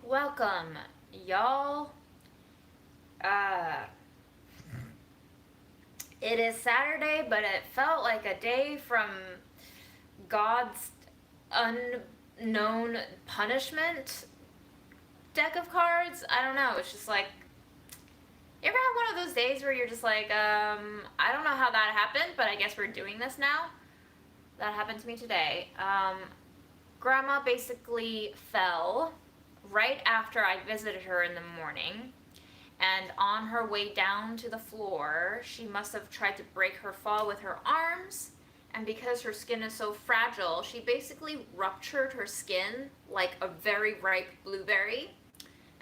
Welcome, y'all. Uh, it is Saturday, but it felt like a day from God's unknown punishment deck of cards. I don't know. It's just like, you ever have one of those days where you're just like, I don't know how that happened, but I guess we're doing this now? That happened to me today. Grandma basically fell right after I visited her in the morning. And on her way down to the floor, she must have tried to break her fall with her arms. And because her skin is so fragile, she basically ruptured her skin like a very ripe blueberry.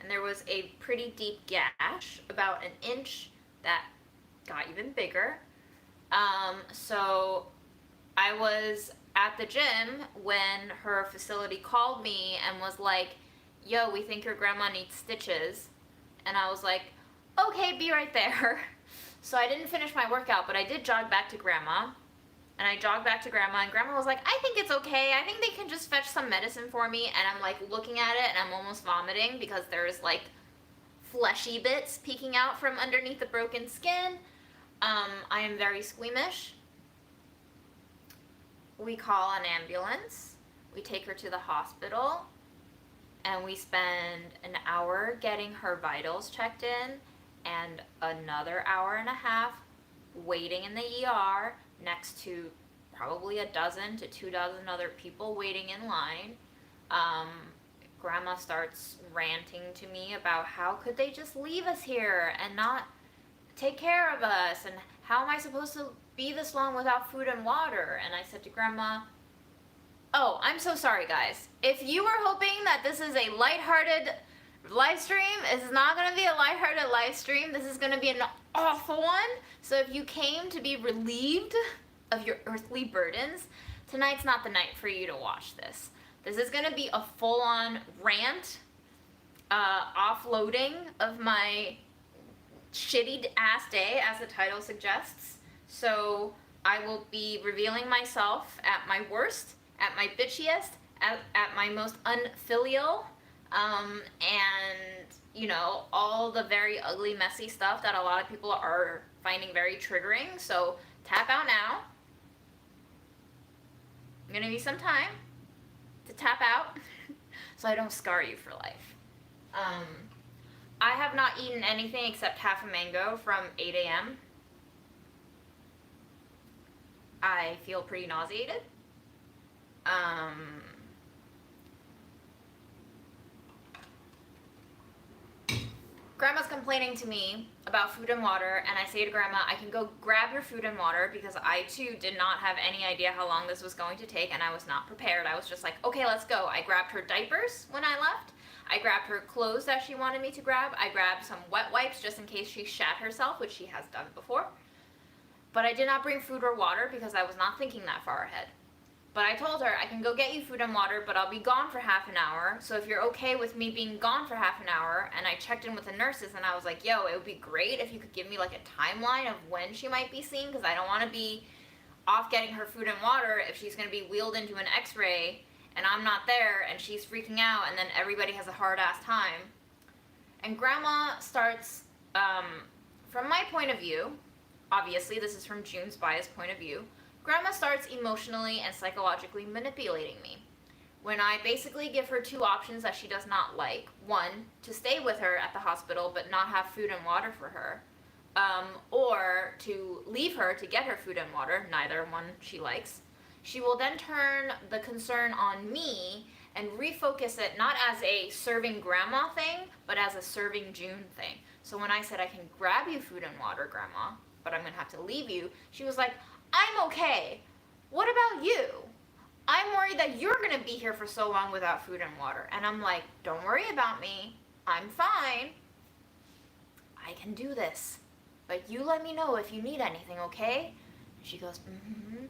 And there was a pretty deep gash, about an inch, that got even bigger. So I was at the gym when her facility called me and was like, yo, we think your grandma needs stitches. And I was like, okay, be right there. So I didn't finish my workout, but I did jog back to grandma. And I jogged back to grandma, and grandma was like, I think it's okay. I think they can just fetch some medicine for me. And I'm like looking at it, and I'm almost vomiting because there's like fleshy bits peeking out from underneath the broken skin. I am very squeamish. We call an ambulance. We take her to the hospital, and we spend an hour getting her vitals checked in and another hour and a half waiting in the ER next to probably a dozen to 2 dozen other people waiting in line. Um, Grandma starts ranting to me about how could they just leave us here and not take care of us, and how am I supposed to be this long without food and water? And I said to Grandma, oh, I'm so sorry, guys. If you were hoping that this is a lighthearted live stream, it's not going to be a lighthearted live stream. This is going to be an awful one. So if you came to be relieved of your earthly burdens, tonight's not the night for you to watch this. This is going to be a full-on rant, offloading of my shitty ass day, as the title suggests. So I will be revealing myself at my worst, at my bitchiest, at my most unfilial, and, you know, all the very ugly, messy stuff that a lot of people are finding very triggering. So tap out now. I'm gonna give you some time to tap out so I don't scar you for life. I have not eaten anything except half a mango from 8 a.m. I feel pretty nauseated. Grandma's complaining to me about food and water, and I say to Grandma, I can go grab your food and water, because I too did not have any idea how long this was going to take, and I was not prepared. I was just like, okay, let's go. I grabbed her diapers when I left. I grabbed her clothes that she wanted me to grab. I grabbed some wet wipes just in case she shat herself, which she has done before. But I did not bring food or water because I was not thinking that far ahead. But I told her, I can go get you food and water, but I'll be gone for half an hour. So if you're okay with me being gone for half an hour, and I checked in with the nurses, and I was like, yo, it would be great if you could give me like a timeline of when she might be seen, because I don't want to be off getting her food and water if she's going to be wheeled into an x-ray, and I'm not there, and she's freaking out, and then everybody has a hard-ass time. And Grandma starts, from my point of view, obviously this is from June's biased point of view, Grandma starts emotionally and psychologically manipulating me when I basically give her two options that she does not like. One, to stay with her at the hospital but not have food and water for her, or to leave her to get her food and water, neither one she likes. She will then turn the concern on me and refocus it not as a serving Grandma thing, but as a serving June thing. So when I said, I can grab you food and water, Grandma, but I'm going to have to leave you, she was like, I'm okay. What about you? I'm worried that you're going to be here for so long without food and water. And I'm like, don't worry about me. I'm fine. I can do this. But you let me know if you need anything, okay? And she goes, mm-hmm.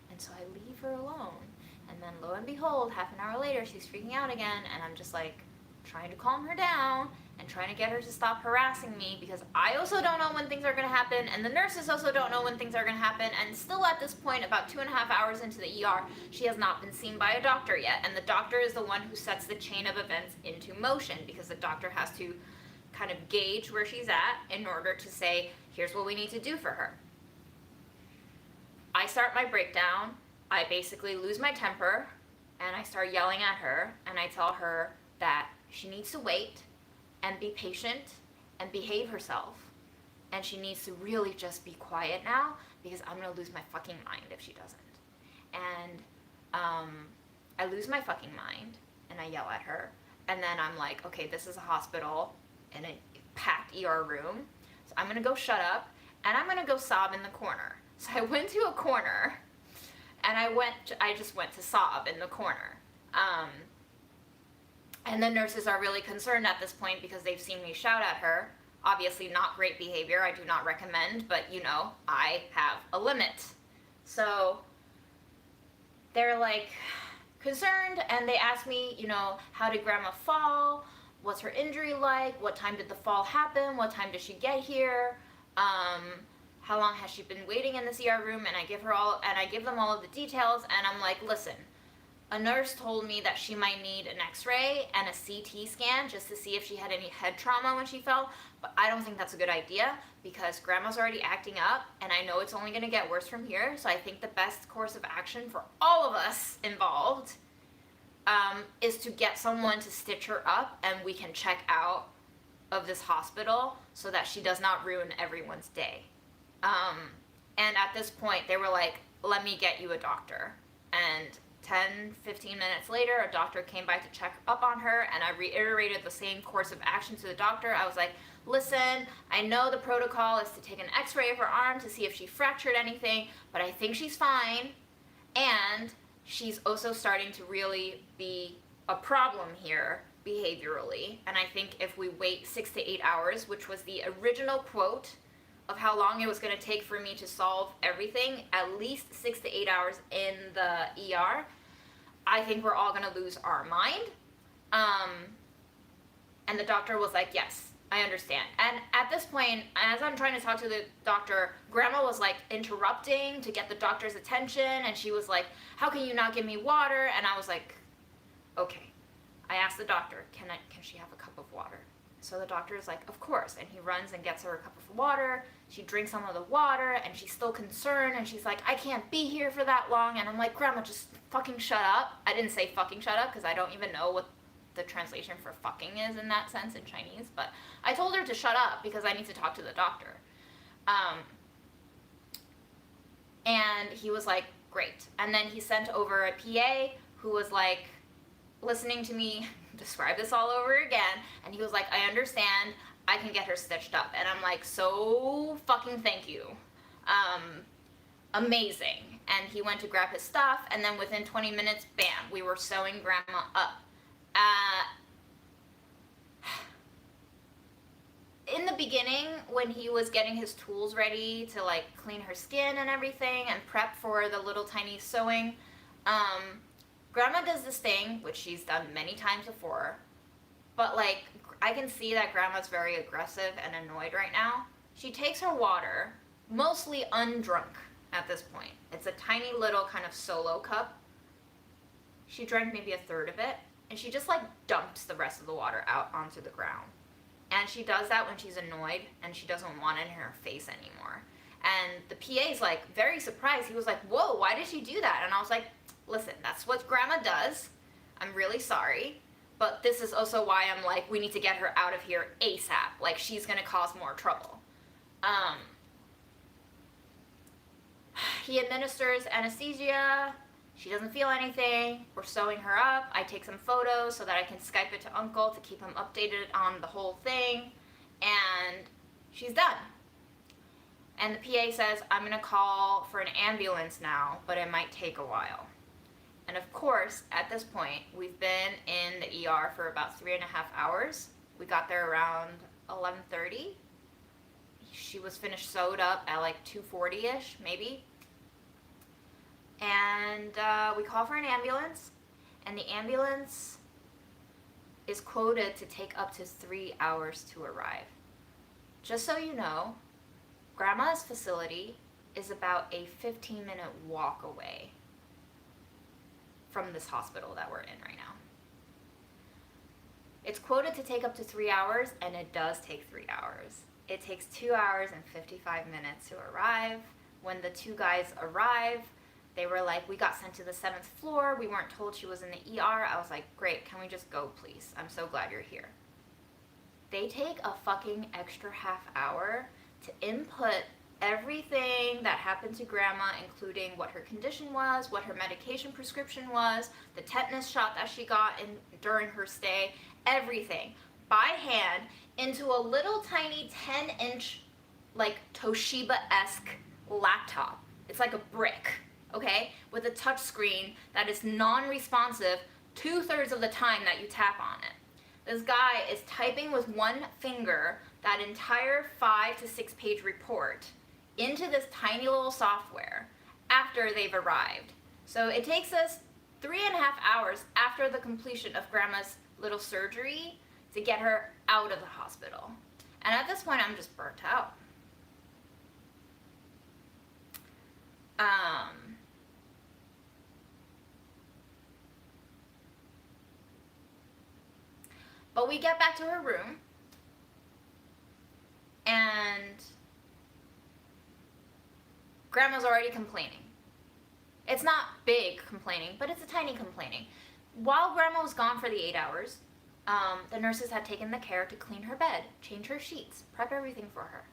And so I leave her alone. And then lo and behold, half an hour later, she's freaking out again. And I'm just like trying to calm her down. and trying to get her to stop harassing me, because I also don't know when things are going to happen, and the nurses also don't know when things are going to happen. And still at this point, about 2.5 hours into the ER, she has not been seen by a doctor yet, and the doctor is the one who sets the chain of events into motion, because the doctor has to kind of gauge where she's at in order to say, here's what we need to do for her. I start my breakdown. I basically lose my temper, and I start yelling at her, and I tell her that she needs to wait and be patient and behave herself, and she needs to really just be quiet now, because I'm gonna lose my fucking mind if she doesn't. And I lose my fucking mind, and I yell at her, and then I'm like, okay, this is a hospital in a packed ER room, so I'm gonna go shut up, and I'm gonna go sob in the corner. So I went to a corner, and I just went to sob in the corner. And the nurses are really concerned at this point, because they've seen me shout at her. Obviously not great behavior, I do not recommend, but you know, I have a limit. So they're like concerned, and they ask me, you know, how did grandma fall? What's her injury like? What time did the fall happen? What time did she get here? How long has she been waiting in this ER room? And I give them all of the details, and I'm like, listen, a nurse told me that she might need an x-ray and a CT scan just to see if she had any head trauma when she fell, but I don't think that's a good idea, because grandma's already acting up, and I know it's only going to get worse from here, so I think the best course of action for all of us involved is to get someone to stitch her up, and we can check out of this hospital so that she does not ruin everyone's day. And at this point, they were like, let me get you a doctor. And 10, 15 minutes later, a doctor came by to check up on her, and I reiterated the same course of action to the doctor. I was like, listen, I know the protocol is to take an x-ray of her arm to see if she fractured anything, but I think she's fine, and she's also starting to really be a problem here behaviorally, and I think if we wait 6 to 8 hours, which was the original quote of how long it was going to take for me to solve everything, at least 6 to 8 hours in the ER, I think we're all going to lose our mind. And the doctor was like, yes, I understand. And at this point, as I'm trying to talk to the doctor, grandma was like interrupting to get the doctor's attention, and she was like, how can you not give me water? And I was like, okay. I asked the doctor, can she have a cup of water? So the doctor is like, of course, and he runs and gets her a cup of water. She drinks some of the water, and she's still concerned, and she's like, I can't be here for that long. And I'm like, grandma, just fucking shut up. I didn't say fucking shut up, because I don't even know what the translation for fucking is in that sense in Chinese, but I told her to shut up because I need to talk to the doctor. And he was like, great. And then he sent over a PA who was like listening to me describe this all over again, and he was like, I understand, I can get her stitched up. And I'm like, so fucking thank you. Amazing. And he went to grab his stuff, and then within 20 minutes, bam, we were sewing grandma up. In the beginning, when he was getting his tools ready to like clean her skin and everything and prep for the little tiny sewing, grandma does this thing, which she's done many times before, but like, I can see that grandma's very aggressive and annoyed right now. She takes her water, mostly undrunk at this point. It's a tiny little kind of solo cup. She drank maybe a third of it, and she just like dumps the rest of the water out onto the ground. And she does that when she's annoyed and she doesn't want it in her face anymore. And the PA's like very surprised. He was like, whoa, why did she do that? And I was like, listen, that's what grandma does. I'm really sorry. But this is also why I'm like, we need to get her out of here ASAP. Like, she's gonna cause more trouble. He administers anesthesia. She doesn't feel anything. We're sewing her up. I take some photos so that I can Skype it to Uncle to keep him updated on the whole thing. And she's done. And the PA says, I'm gonna call for an ambulance now, but it might take a while. And of course, at this point, we've been in the ER for about 3.5 hours. We got there around 11:30. She was finished sewed up at like 2:40-ish, maybe. And we call for an ambulance, and the ambulance is quoted to take up to 3 hours to arrive. Just so you know, Grandma's facility is about a 15-minute walk away from this hospital that we're in right now. It's quoted to take up to 3 hours, and it does take 3 hours. It takes 2 hours and 55 minutes to arrive. When the two guys arrive, they were like, we got sent to the 7th floor. We weren't told she was in the ER. I was like, great, can we just go, please? I'm so glad you're here. They take a fucking extra half hour to input everything that happened to Grandma, including what her condition was, what her medication prescription was, the tetanus shot that she got during her stay, everything by hand into a little tiny 10-inch, like Toshiba-esque laptop. It's like a brick, okay, with a touch screen that is non-responsive 2/3 of the time that you tap on it. This guy is typing with one finger that entire 5 to 6 page report into this tiny little software after they've arrived. So it takes us 3.5 hours after the completion of Grandma's little surgery to get her out of the hospital. And at this point, I'm just burnt out. But we get back to her room, and Grandma's already complaining. It's not big complaining, but it's a tiny complaining. While Grandma was gone for the 8 hours, the nurses had taken the care to clean her bed, change her sheets, prep everything for her.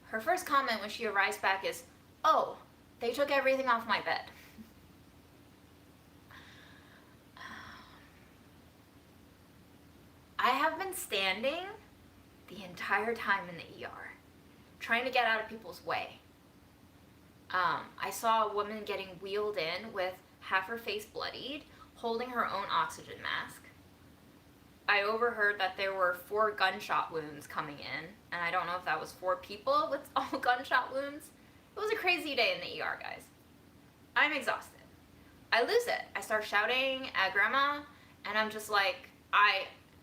Her first comment when she arrives back is, oh, they took everything off my bed. I have been standing the entire time in the ER, trying to get out of people's way. I saw a woman getting wheeled in with half her face bloodied, holding her own oxygen mask. I overheard that there were 4 gunshot wounds coming in, and I don't know if that was 4 people with all gunshot wounds. It was a crazy day in the ER, guys. I'm exhausted. I lose it. I start shouting at Grandma, and I'm just like,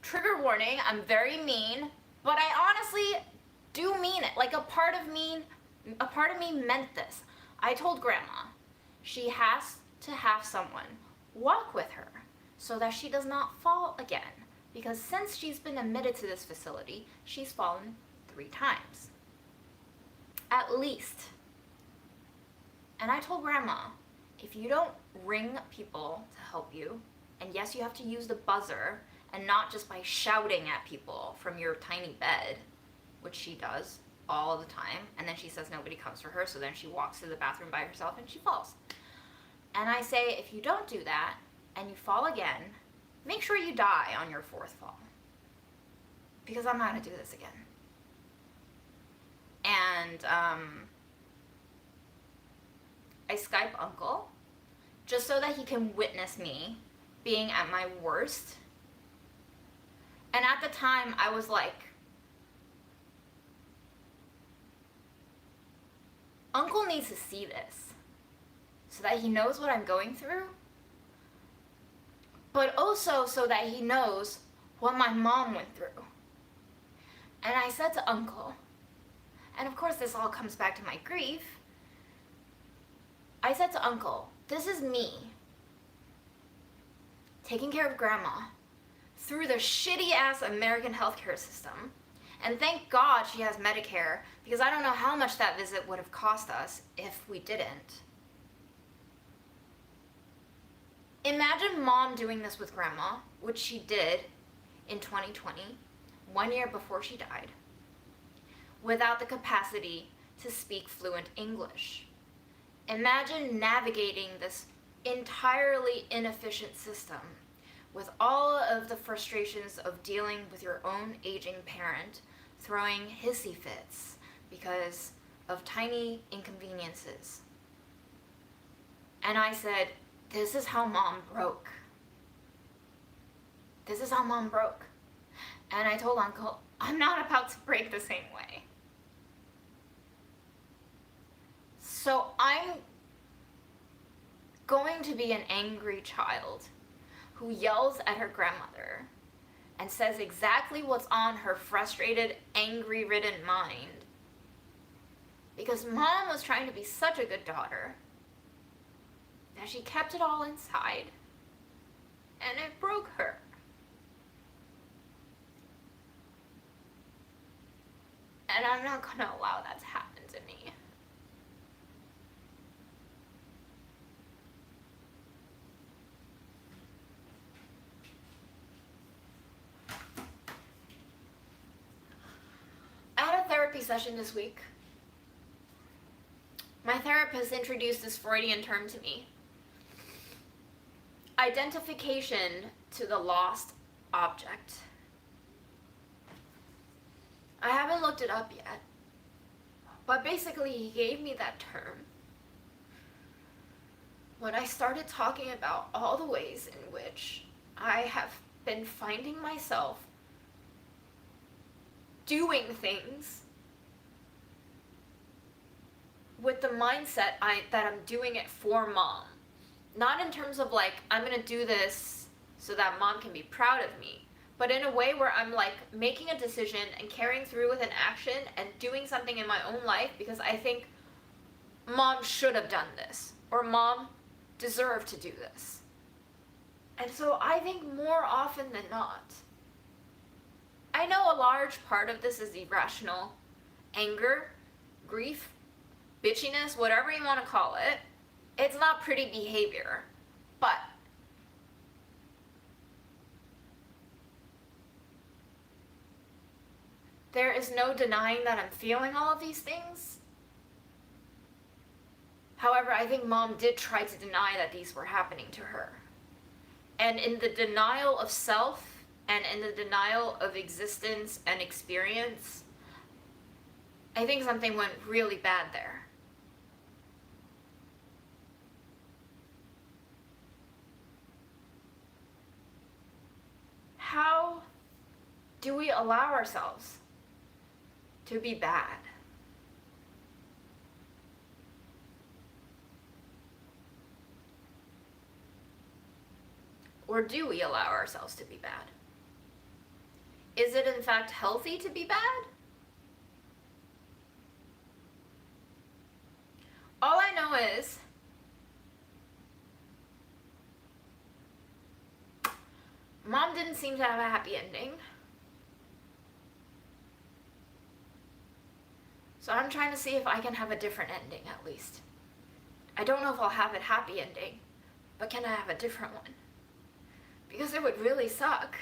trigger warning, I'm very mean, but I honestly do mean it. Like, a part of me meant this. I told Grandma she has to have someone walk with her so that she does not fall again, because since she's been admitted to this facility, she's fallen 3 times. At least. And I told Grandma, if you don't ring people to help you, and yes, you have to use the buzzer, and not just by shouting at people from your tiny bed, which she does all the time, and then she says nobody comes for her, so then she walks to the bathroom by herself and she falls. And I say, if you don't do that, and you fall again, make sure you die on your 4th fall. Because I'm not going to do this again. And I Skype Uncle, just so that he can witness me being at my worst. And at the time, I was like, Uncle needs to see this so that he knows what I'm going through, but also so that he knows what my mom went through. And I said to Uncle, and of course this all comes back to my grief, I said to Uncle, this is me taking care of Grandma through the shitty-ass American healthcare system. And thank God she has Medicare, because I don't know how much that visit would have cost us if we didn't. Imagine Mom doing this with Grandma, which she did in 2020, 1 year before she died, without the capacity to speak fluent English. Imagine navigating this entirely inefficient system with all of the frustrations of dealing with your own aging parent throwing hissy fits because of tiny inconveniences. And I said, this is how Mom broke. This is how Mom broke. And I told Uncle, I'm not about to break the same way. So I'm going to be an angry child who who yells at her grandmother and says exactly what's on her frustrated, angry-ridden mind. Because Mom was trying to be such a good daughter that she kept it all inside, and it broke her. And I'm not gonna allow that to happen to me. I had a therapy session this week. My therapist introduced this Freudian term to me. Identification to the lost object. I haven't looked it up yet, but basically he gave me that term when I started talking about all the ways in which I have been finding myself doing things with the mindset that I'm doing it for Mom. Not in terms of like, I'm gonna do this so that Mom can be proud of me, but in a way where I'm like making a decision and carrying through with an action and doing something in my own life because I think Mom should have done this, or Mom deserved to do this. And so I think more often than not, I know a large part of this is irrational anger, grief, bitchiness, whatever you want to call it. It's not pretty behavior, but there is no denying that I'm feeling all of these things. However, I think Mom did try to deny that these were happening to her. And in the denial of self and in the denial of existence and experience, I think something went really bad there. How do we allow ourselves to be bad? Or do we allow ourselves to be bad? Is it in fact healthy to be bad? All I know is Mom didn't seem to have a happy ending. So I'm trying to see if I can have a different ending at least. I don't know if I'll have a happy ending, but can I have a different one? Because it would really suck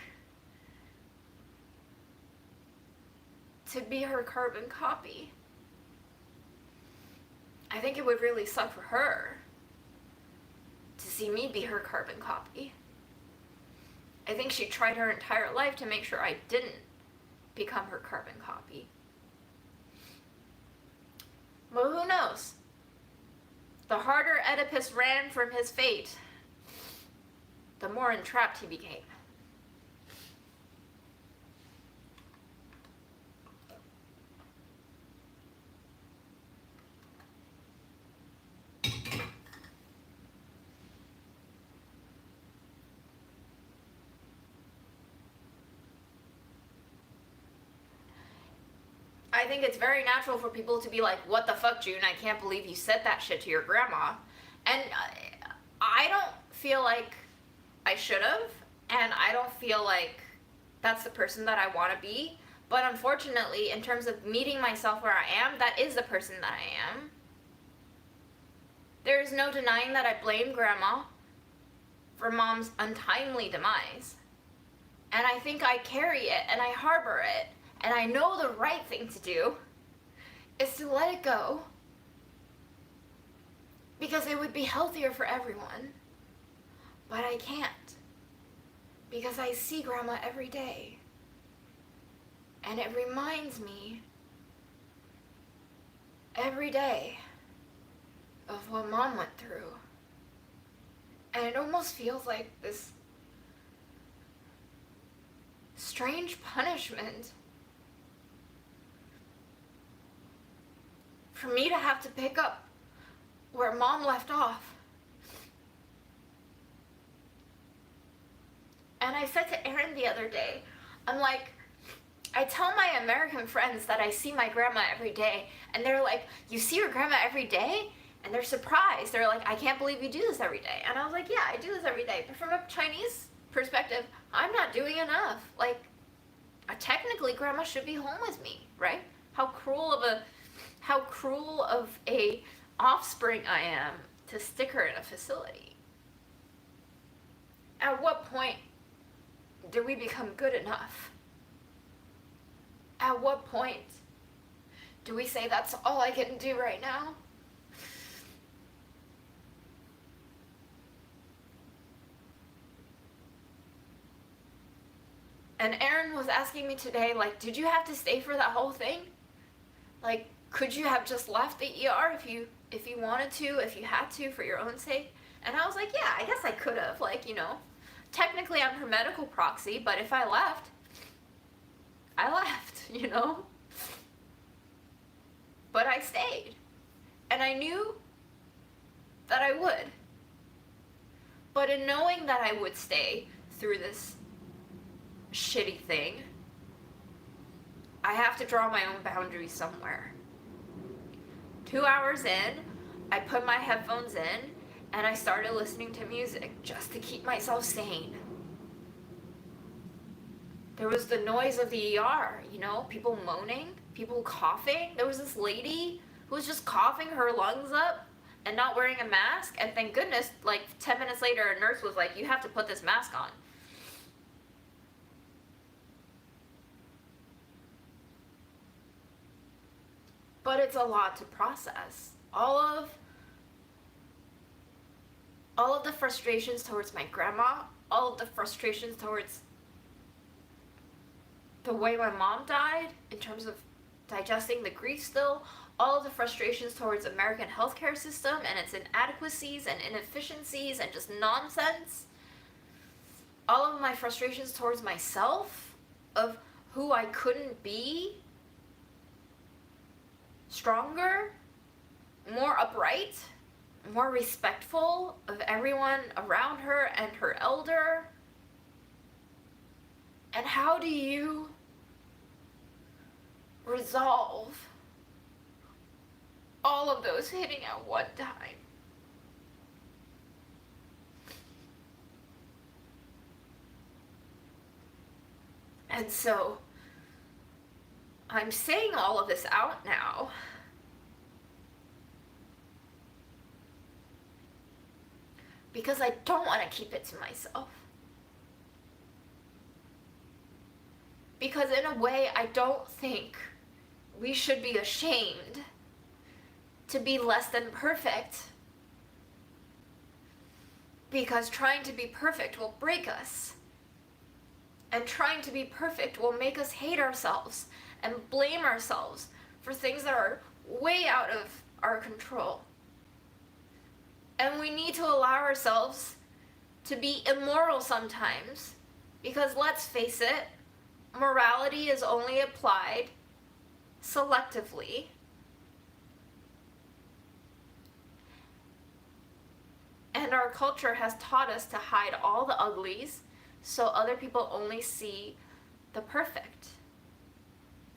to be her carbon copy. I think it would really suck for her to see me be her carbon copy. I think she tried her entire life to make sure I didn't become her carbon copy. Well, who knows? The harder Oedipus ran from his fate, the more entrapped he became. I think it's very natural for people to be like, what the fuck, June? I can't believe you said that shit to your grandma. And I don't feel like I should have, and I don't feel like that's the person that I want to be. But unfortunately, in terms of meeting myself where I am, that is the person that I am. There is no denying that I blame Grandma for Mom's untimely demise. And I think I carry it, and I harbor it, and I know the right thing to do is to let it go, because it would be healthier for everyone. But I can't, because I see Grandma every day, and it reminds me every day of what Mom went through. And it almost feels like this strange punishment for me to have to pick up where Mom left off. And I said to Aaron the other day, I'm like, I tell my American friends that I see my grandma every day, and they're like, you see your grandma every day? And they're surprised. They're like, I can't believe you do this every day. And I was like, yeah, I do this every day. But from a Chinese perspective, I'm not doing enough. Like, technically, grandma should be home with me, right? How cruel of a offspring I am to stick her in a facility. At what point do we become good enough? At what point do we say that's all I can do right now? And Aaron was asking me today, like, did you have to stay for that whole thing? Like, could you have just left the ER if you wanted to, if you had to, for your own sake? And I was like, yeah, I guess I could have. Like, you know, technically I'm her medical proxy, but if I left, I left, you know? But I stayed. And I knew that I would. But in knowing that I would stay through this shitty thing, I have to draw my own boundaries somewhere. 2 hours in, I put my headphones in and I started listening to music just to keep myself sane. There was the noise of the ER, you know, people moaning, people coughing. There was this lady who was just coughing her lungs up and not wearing a mask. And thank goodness, like 10 minutes later, a nurse was like, you have to put this mask on. But it's a lot to process. All of the frustrations towards my grandma, all of the frustrations towards the way my mom died, in terms of digesting the grief still, all of the frustrations towards American healthcare system and its inadequacies and inefficiencies and just nonsense, all of my frustrations towards myself, of who I couldn't be stronger, more upright, more respectful of everyone around her and her elder. And how do you resolve all of those hitting at one time? And so I'm saying all of this out now because I don't want to keep it to myself. Because in a way, I don't think we should be ashamed to be less than perfect. Because trying to be perfect will break us. And trying to be perfect will make us hate ourselves and blame ourselves for things that are way out of our control. And we need to allow ourselves to be immoral sometimes, because let's face it, morality is only applied selectively. And our culture has taught us to hide all the uglies so other people only see the perfect.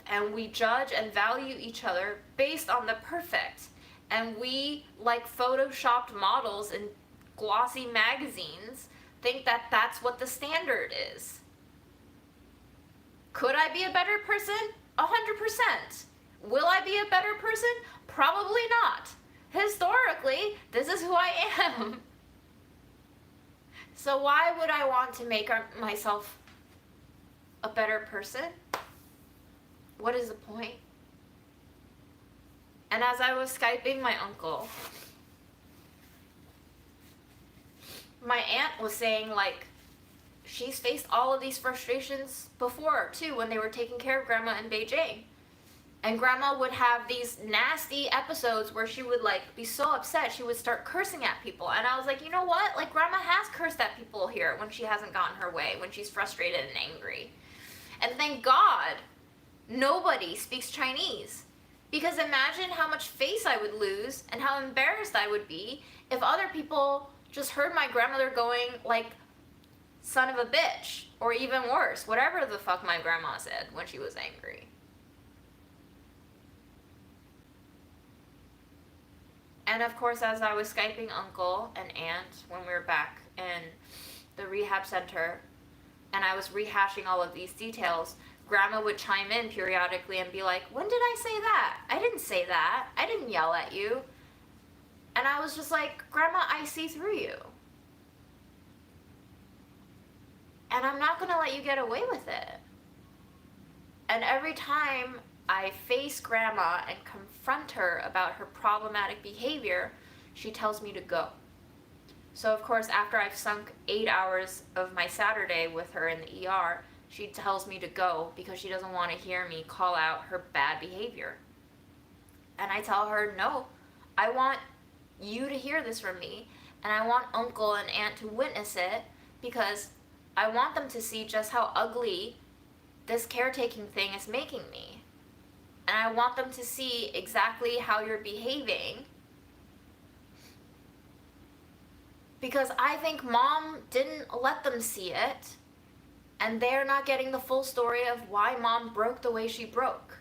And we judge and value each other based on the perfect. And we, like photoshopped models in glossy magazines, think that that's what the standard is. Could I be a better person? 100%. Will I be a better person? Probably not. Historically, this is who I am. So why would I want to make myself a better person? What is the point? And as I was Skyping my uncle, my aunt was saying, like, she's faced all of these frustrations before, too, when they were taking care of Grandma in Beijing. And Grandma would have these nasty episodes where she would, like, be so upset, she would start cursing at people. And I was like, you know what? Like, Grandma has cursed at people here when she hasn't gotten her way, when she's frustrated and angry. And thank God, nobody speaks Chinese. Because imagine how much face I would lose and how embarrassed I would be if other people just heard my grandmother going, like, son of a bitch, or even worse, whatever the fuck my grandma said when she was angry. And of course, as I was Skyping uncle and aunt when we were back in the rehab center, and I was rehashing all of these details, grandma would chime in periodically and be like, when did I say that? I didn't say that. I didn't yell at you. And I was just like, Grandma, I see through you. And I'm not going to let you get away with it. And every time I face Grandma and confront her about her problematic behavior, she tells me to go. So of course, after I've sunk 8 hours of my Saturday with her in the ER, she tells me to go because she doesn't want to hear me call out her bad behavior. And I tell her, no, I want you to hear this from me, and I want uncle and aunt to witness it because I want them to see just how ugly this caretaking thing is making me. And I want them to see exactly how you're behaving, because I think Mom didn't let them see it, and they're not getting the full story of why Mom broke the way she broke.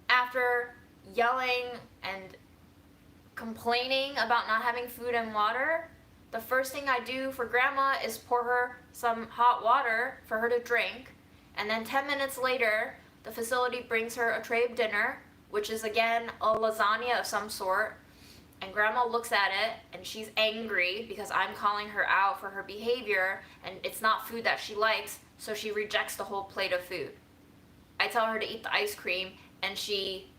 After yelling and complaining about not having food and water, the first thing I do for Grandma is pour her some hot water for her to drink, and then 10 minutes later, the facility brings her a tray of dinner, which is again a lasagna of some sort, and Grandma looks at it and she's angry because I'm calling her out for her behavior and it's not food that she likes, so she rejects the whole plate of food. I tell her to eat the ice cream and she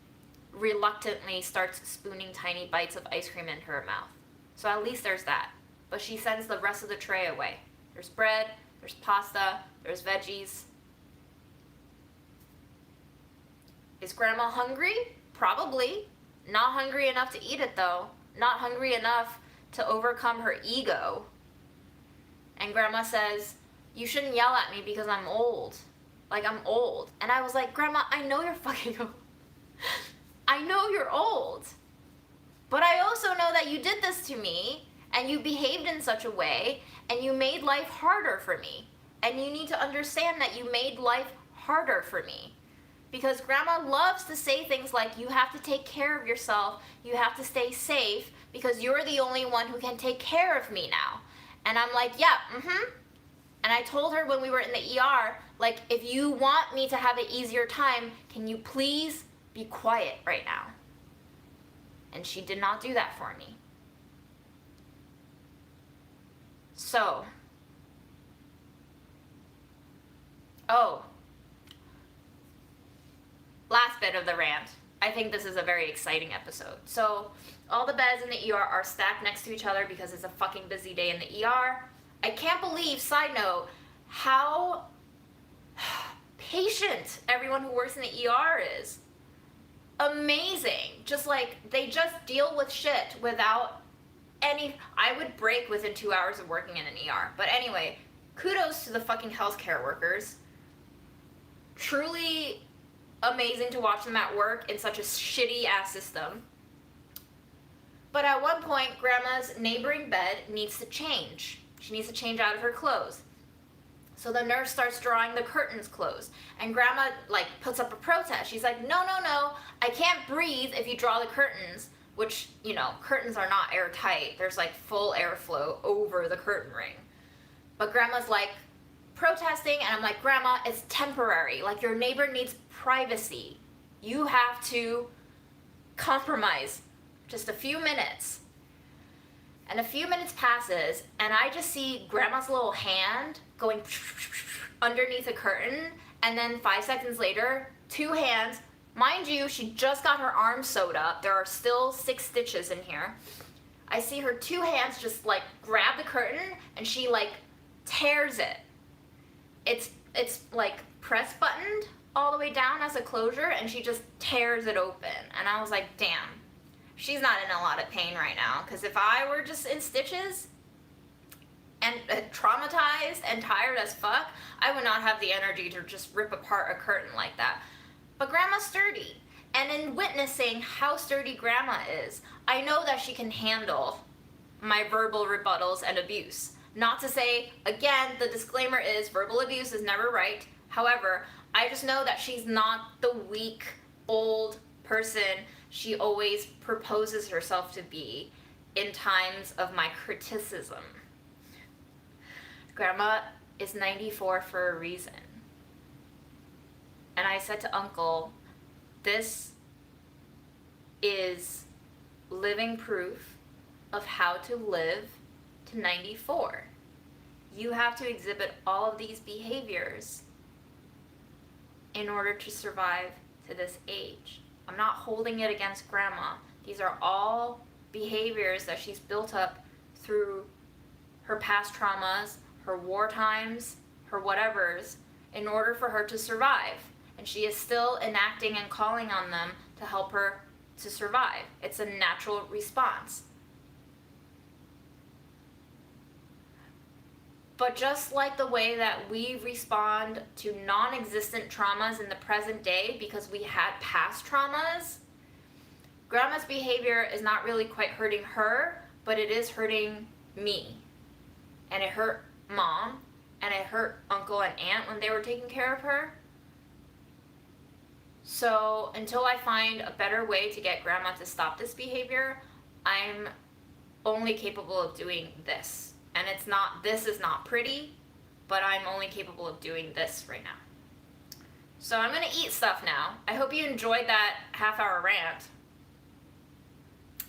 reluctantly starts spooning tiny bites of ice cream into her mouth. So at least there's that. But she sends the rest of the tray away. There's bread, there's pasta, there's veggies. Is Grandma hungry? Probably. Not hungry enough to eat it though. Not hungry enough to overcome her ego. And Grandma says, you shouldn't yell at me because I'm old. Like, I'm old. And I was like, Grandma, I know you're fucking old. I know you're old. But I also know that you did this to me, and you behaved in such a way, and you made life harder for me. And you need to understand that you made life harder for me. Because Grandma loves to say things like, you have to take care of yourself, you have to stay safe, because you're the only one who can take care of me now. And I'm like, yeah, And I told her when we were in the ER, like, if you want me to have an easier time, can you please be quiet right now? And she did not do that for me. So, last bit of the rant. I think this is a very exciting episode. So, all the beds in the ER are stacked next to each other because it's a fucking busy day in the ER. I can't believe, side note, how patient everyone who works in the ER is. Amazing. Just like, they just deal with shit without any... I would break within 2 hours of working in an ER. But anyway, kudos to the fucking healthcare workers. Truly amazing to watch them at work in such a shitty-ass system. But at one point, Grandma's neighboring bed needs to change. She needs to change out of her clothes. So the nurse starts drawing the curtains closed. And Grandma, like, puts up a protest. She's like, no, I can't breathe if you draw the curtains. Which, you know, curtains are not airtight. There's, like, full airflow over the curtain ring. But Grandma's, like, protesting, and I'm like, Grandma, it's temporary. Like, your neighbor needs privacy. You have to compromise just a few minutes. And a few minutes passes, and I just see Grandma's little hand going underneath a curtain, and then 5 seconds later, 2 hands. Mind you, she just got her arm sewed up. There are still 6 stitches in here. I see her 2 hands just, like, grab the curtain, and she, like, tears it. It's like, press buttoned all the way down as a closure, and she just tears it open. And I was like, damn. She's not in a lot of pain right now, because if I were just in stitches and traumatized and tired as fuck, I would not have the energy to just rip apart a curtain like that. But Grandma's sturdy, and in witnessing how sturdy Grandma is, I know that she can handle my verbal rebuttals and abuse. Not to say, again, the disclaimer is verbal abuse is never right. However, I just know that she's not the weak, old person she always proposes herself to be in times of my criticism. Grandma is 94 for a reason. And I said to Uncle, this is living proof of how to live to 94. You have to exhibit all of these behaviors in order to survive to this age. I'm not holding it against Grandma. These are all behaviors that she's built up through her past traumas, her war times, her whatevers, in order for her to survive. And she is still enacting and calling on them to help her to survive. It's a natural response. But just like the way that we respond to non-existent traumas in the present day because we had past traumas, Grandma's behavior is not really quite hurting her, but it is hurting me. And it hurt Mom, and it hurt Uncle and Aunt when they were taking care of her. So until I find a better way to get Grandma to stop this behavior, I'm only capable of doing this. And this is not pretty, but I'm only capable of doing this right now. So I'm gonna eat stuff now. I hope you enjoyed that half-hour rant.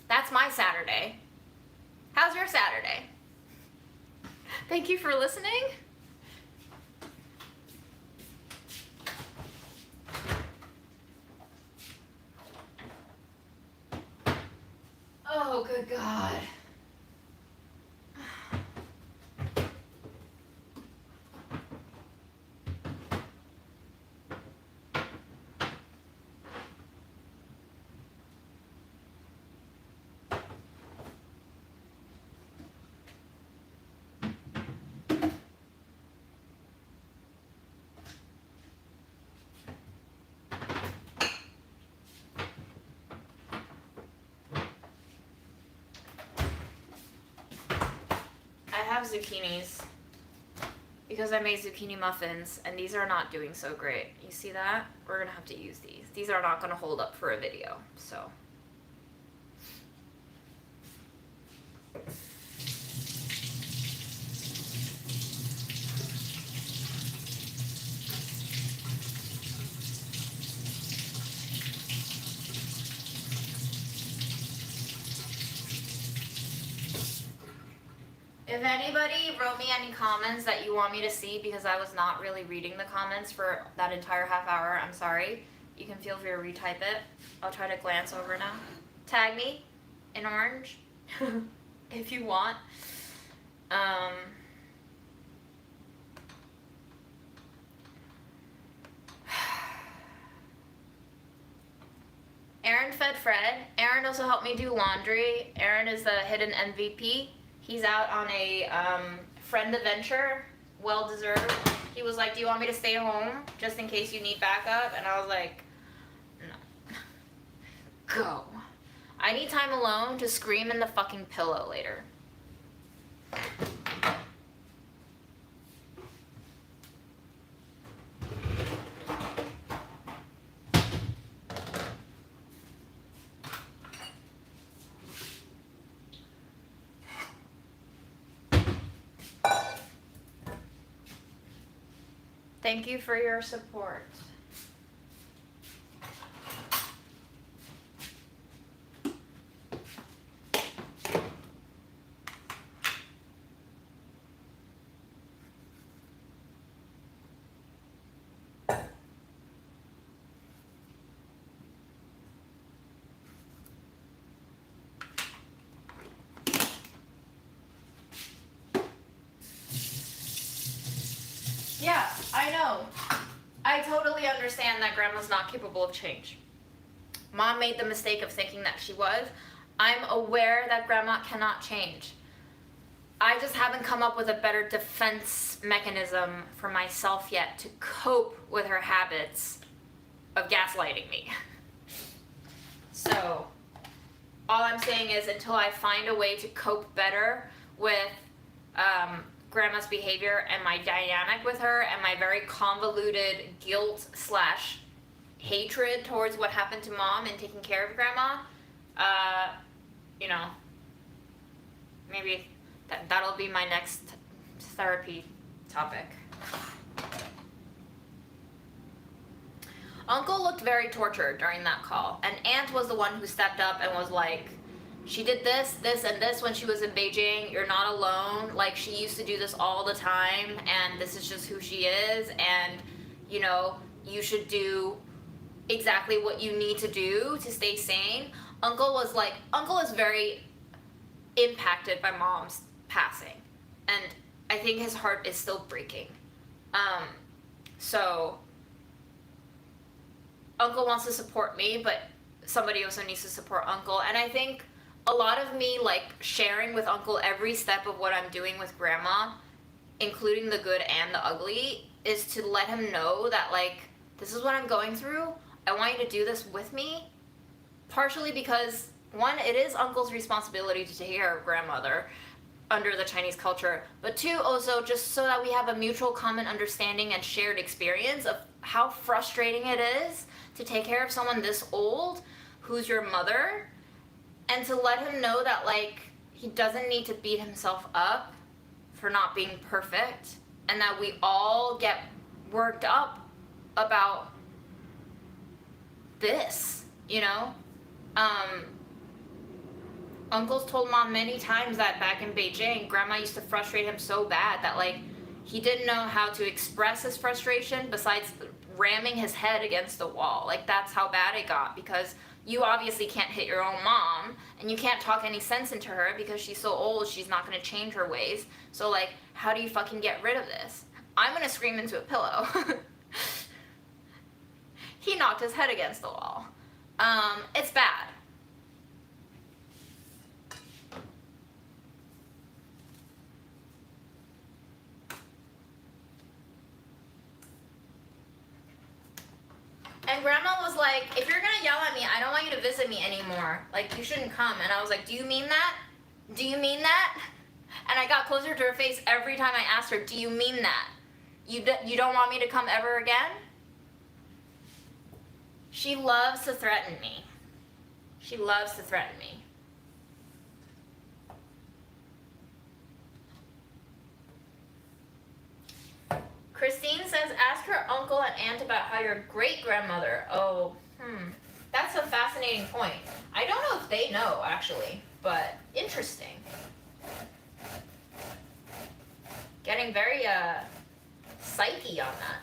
That's my Saturday. How's your Saturday? Thank you for listening. Oh, good God. I have zucchinis because I made zucchini muffins and these are not doing so great. You see that? We're gonna have to use these. These are not gonna hold up for a video, so. If anybody wrote me any comments that you want me to see because I was not really reading the comments for that entire half hour, I'm sorry. You can feel free to retype it. I'll try to glance over now. Tag me in orange if you want. Aaron fed Fred. Aaron also helped me do laundry. Aaron is the hidden MVP. He's out on a friend adventure, well deserved. He was like, do you want me to stay home just in case you need backup? And I was like, no. Go. I need time alone to scream in the fucking pillow later. Thank you for your support. Yeah, I know. I totally understand that Grandma's not capable of change. Mom made the mistake of thinking that she was. I'm aware that Grandma cannot change. I just haven't come up with a better defense mechanism for myself yet to cope with her habits of gaslighting me. So, all I'm saying is until I find a way to cope better with grandma's behavior and my dynamic with her and my very convoluted guilt slash hatred towards what happened to mom and taking care of grandma, you know, maybe that'll be my next therapy topic. Uncle looked very tortured during that call, and Aunt was the one who stepped up and was like, she did this, this, and this when she was in Beijing. You're not alone. Like, she used to do this all the time, and this is just who she is, and, you know, you should do exactly what you need to do to stay sane. Uncle is very impacted by mom's passing, and I think his heart is still breaking. So Uncle wants to support me, but somebody also needs to support Uncle. And I think a lot of me, like, sharing with Uncle every step of what I'm doing with grandma, including the good and the ugly, is to let him know that, like, this is what I'm going through. I want you to do this with me. Partially because, one, it is Uncle's responsibility to take care of grandmother under the Chinese culture, but two, also just so that we have a mutual common understanding and shared experience of how frustrating it is to take care of someone this old who's your mother, and to let him know that, like, he doesn't need to beat himself up for not being perfect, and that we all get worked up about this, you know? Uncle's told mom many times that back in Beijing, grandma used to frustrate him so bad that, like, he didn't know how to express his frustration besides ramming his head against the wall. Like, that's how bad it got, because you obviously can't hit your own mom, and you can't talk any sense into her because she's so old, she's not gonna change her ways. So, like, how do you fucking get rid of this? I'm gonna scream into a pillow. He knocked his head against the wall. It's bad. And grandma was like, if you're gonna yell at me, I don't want you to visit me anymore. Like, you shouldn't come. And I was like, do you mean that? Do you mean that? And I got closer to her face every time I asked her, do you mean that? You don't want me to come ever again? She loves to threaten me. She loves to threaten me. Christine says, ask her uncle and aunt about how your great-grandmother, that's a fascinating point. I don't know if they know, actually, but interesting. Getting very, psyche on that.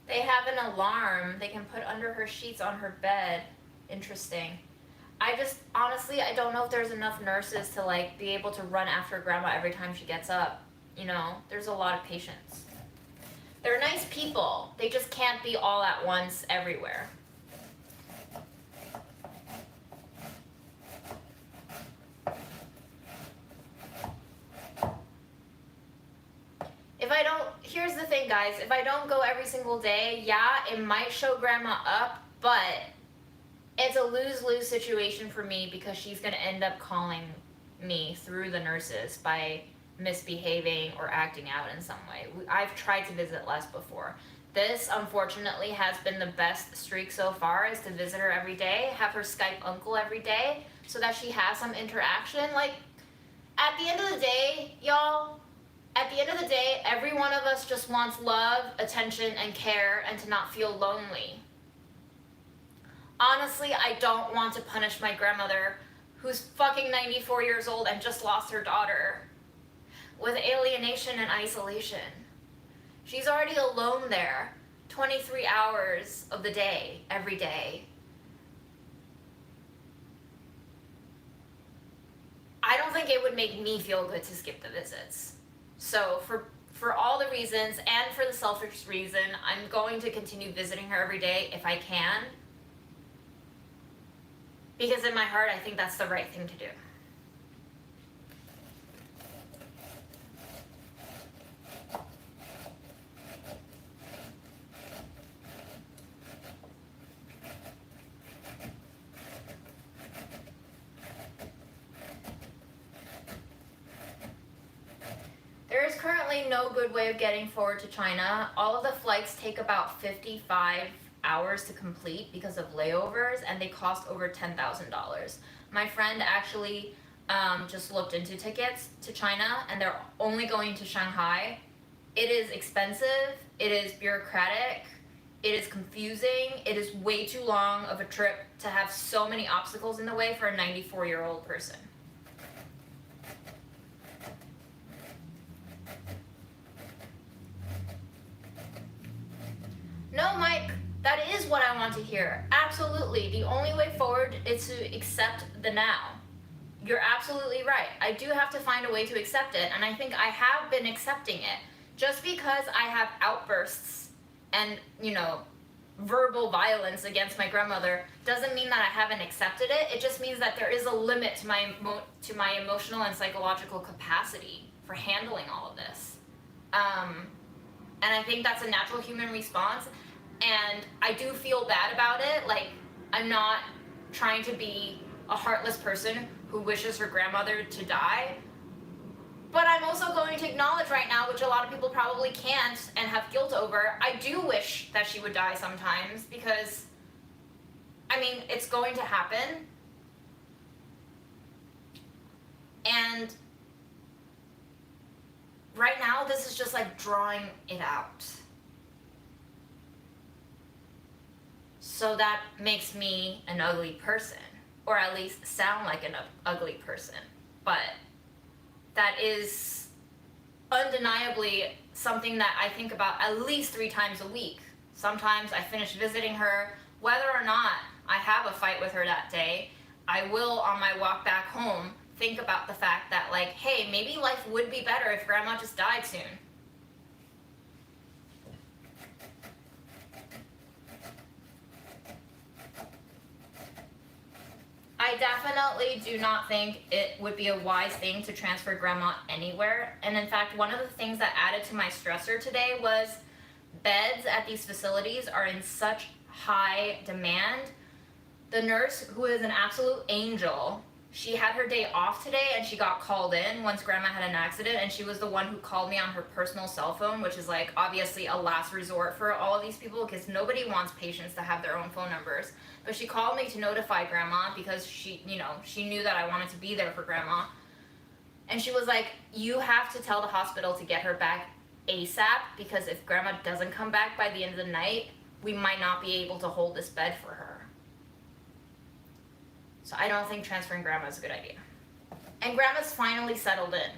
They have an alarm they can put under her sheets on her bed. Interesting. Honestly, I don't know if there's enough nurses to, like, be able to run after grandma every time she gets up. You know, there's a lot of patients. They're nice people. They just can't be all at once everywhere. Here's the thing, guys, if I don't go every single day, yeah, it might show grandma up, but it's a lose-lose situation for me because she's gonna end up calling me through the nurses by misbehaving or acting out in some way. I've tried to visit less before. This, unfortunately, has been the best streak so far, is to visit her every day, have her Skype uncle every day, so that she has some interaction. Like, at the end of the day, y'all, at the end of the day, every one of us just wants love, attention, and care, and to not feel lonely. Honestly, I don't want to punish my grandmother, who's fucking 94 years old and just lost her daughter, with alienation and isolation. She's already alone there, 23 hours of the day, every day. I don't think it would make me feel good to skip the visits. So for all the reasons and for the selfish reason, I'm going to continue visiting her every day if I can. Because in my heart, I think that's the right thing to do. There is currently no good way of getting forward to China. All of the flights take about 55 hours to complete because of layovers, and they cost over $10,000. My friend actually just looked into tickets to China, and they're only going to Shanghai. It is expensive, it is bureaucratic, it is confusing, it is way too long of a trip to have so many obstacles in the way for a 94-year-old person. No, Mike, that is what I want to hear. Absolutely. The only way forward is to accept the now. You're absolutely right. I do have to find a way to accept it, and I think I have been accepting it. Just because I have outbursts and, verbal violence against my grandmother doesn't mean that I haven't accepted it. It just means that there is a limit to my emotional and psychological capacity for handling all of this. And I think that's a natural human response. And I do feel bad about it. Like, I'm not trying to be a heartless person who wishes her grandmother to die. But I'm also going to acknowledge right now, which a lot of people probably can't and have guilt over, I do wish that she would die sometimes because, it's going to happen. And right now, this is just like drawing it out. So that makes me an ugly person, or at least sound like an ugly person. But that is undeniably something that I think about at least 3 times a week. Sometimes I finish visiting her, whether or not I have a fight with her that day, I will, on my walk back home, think about the fact that, like, hey, maybe life would be better if Grandma just died soon. I definitely do not think it would be a wise thing to transfer Grandma anywhere. And in fact, one of the things that added to my stressor today was beds at these facilities are in such high demand. The nurse, who is an absolute angel, she had her day off today and she got called in once Grandma had an accident, and she was the one who called me on her personal cell phone, which is like obviously a last resort for all of these people because nobody wants patients to have their own phone numbers. But she called me to notify Grandma because she knew that I wanted to be there for Grandma. And she was like, you have to tell the hospital to get her back ASAP because if Grandma doesn't come back by the end of the night, we might not be able to hold this bed for her. So I don't think transferring Grandma is a good idea. And Grandma's finally settled in.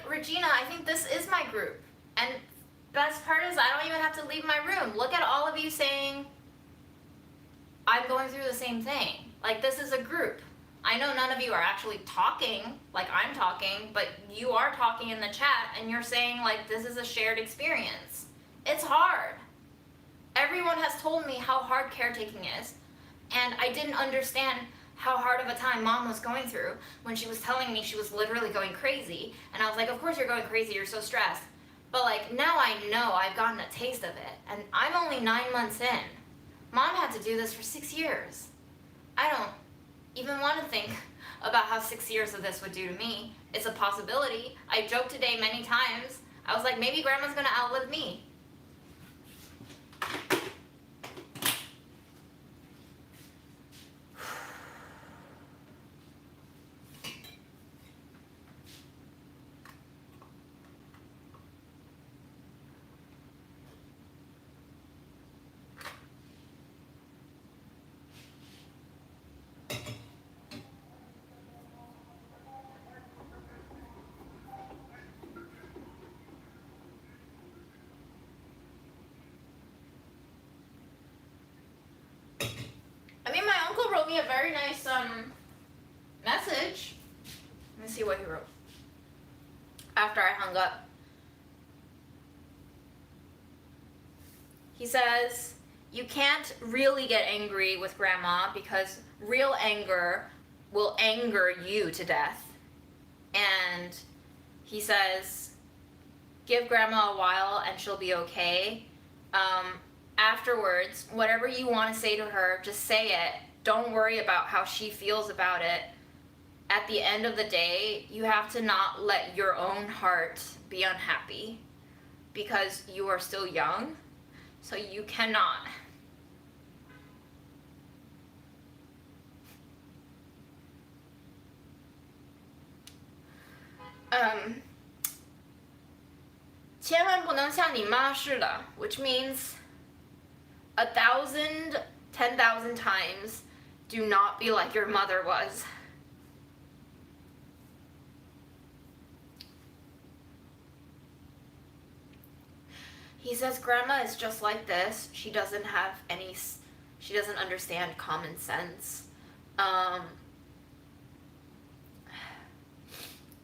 Regina, I think this is my group. And best part is I don't even have to leave my room. Look at all of you saying, I'm going through the same thing. Like, this is a group. I know none of you are actually talking like I'm talking, but you are talking in the chat and you're saying, like, this is a shared experience. It's hard. Everyone has told me how hard caretaking is, and I didn't understand how hard of a time Mom was going through when she was telling me she was literally going crazy. And I was like, of course you're going crazy, you're so stressed. But like, now I know I've gotten a taste of it, and I'm only 9 months in. Mom had to do this for 6 years. I don't even want to think about how 6 years of this would do to me. It's a possibility. I joked today many times. I was like, maybe Grandma's gonna outlive me. wrote me a very nice message. Let me see what he wrote after I hung up. He says, you can't really get angry with Grandma because real anger will anger you to death. And he says, give Grandma a while and she'll be okay. Afterwards, whatever you want to say to her, just say it. Don't worry about how she feels about it. At the end of the day, you have to not let your own heart be unhappy because you are still young, so you cannot. Um, 千万不能像你妈似的, which means 1,000, 10,000 times do not be like your mother was. He says Grandma is just like this. She doesn't understand common sense.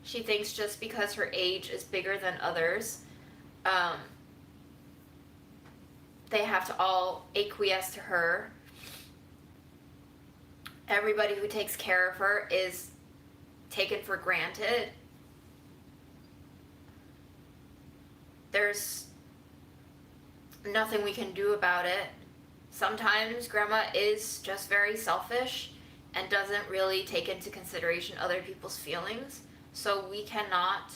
She thinks just because her age is bigger than others, they have to all acquiesce to her. Everybody who takes care of her is taken for granted. There's nothing we can do about it. Sometimes Grandma is just very selfish and doesn't really take into consideration other people's feelings. So we cannot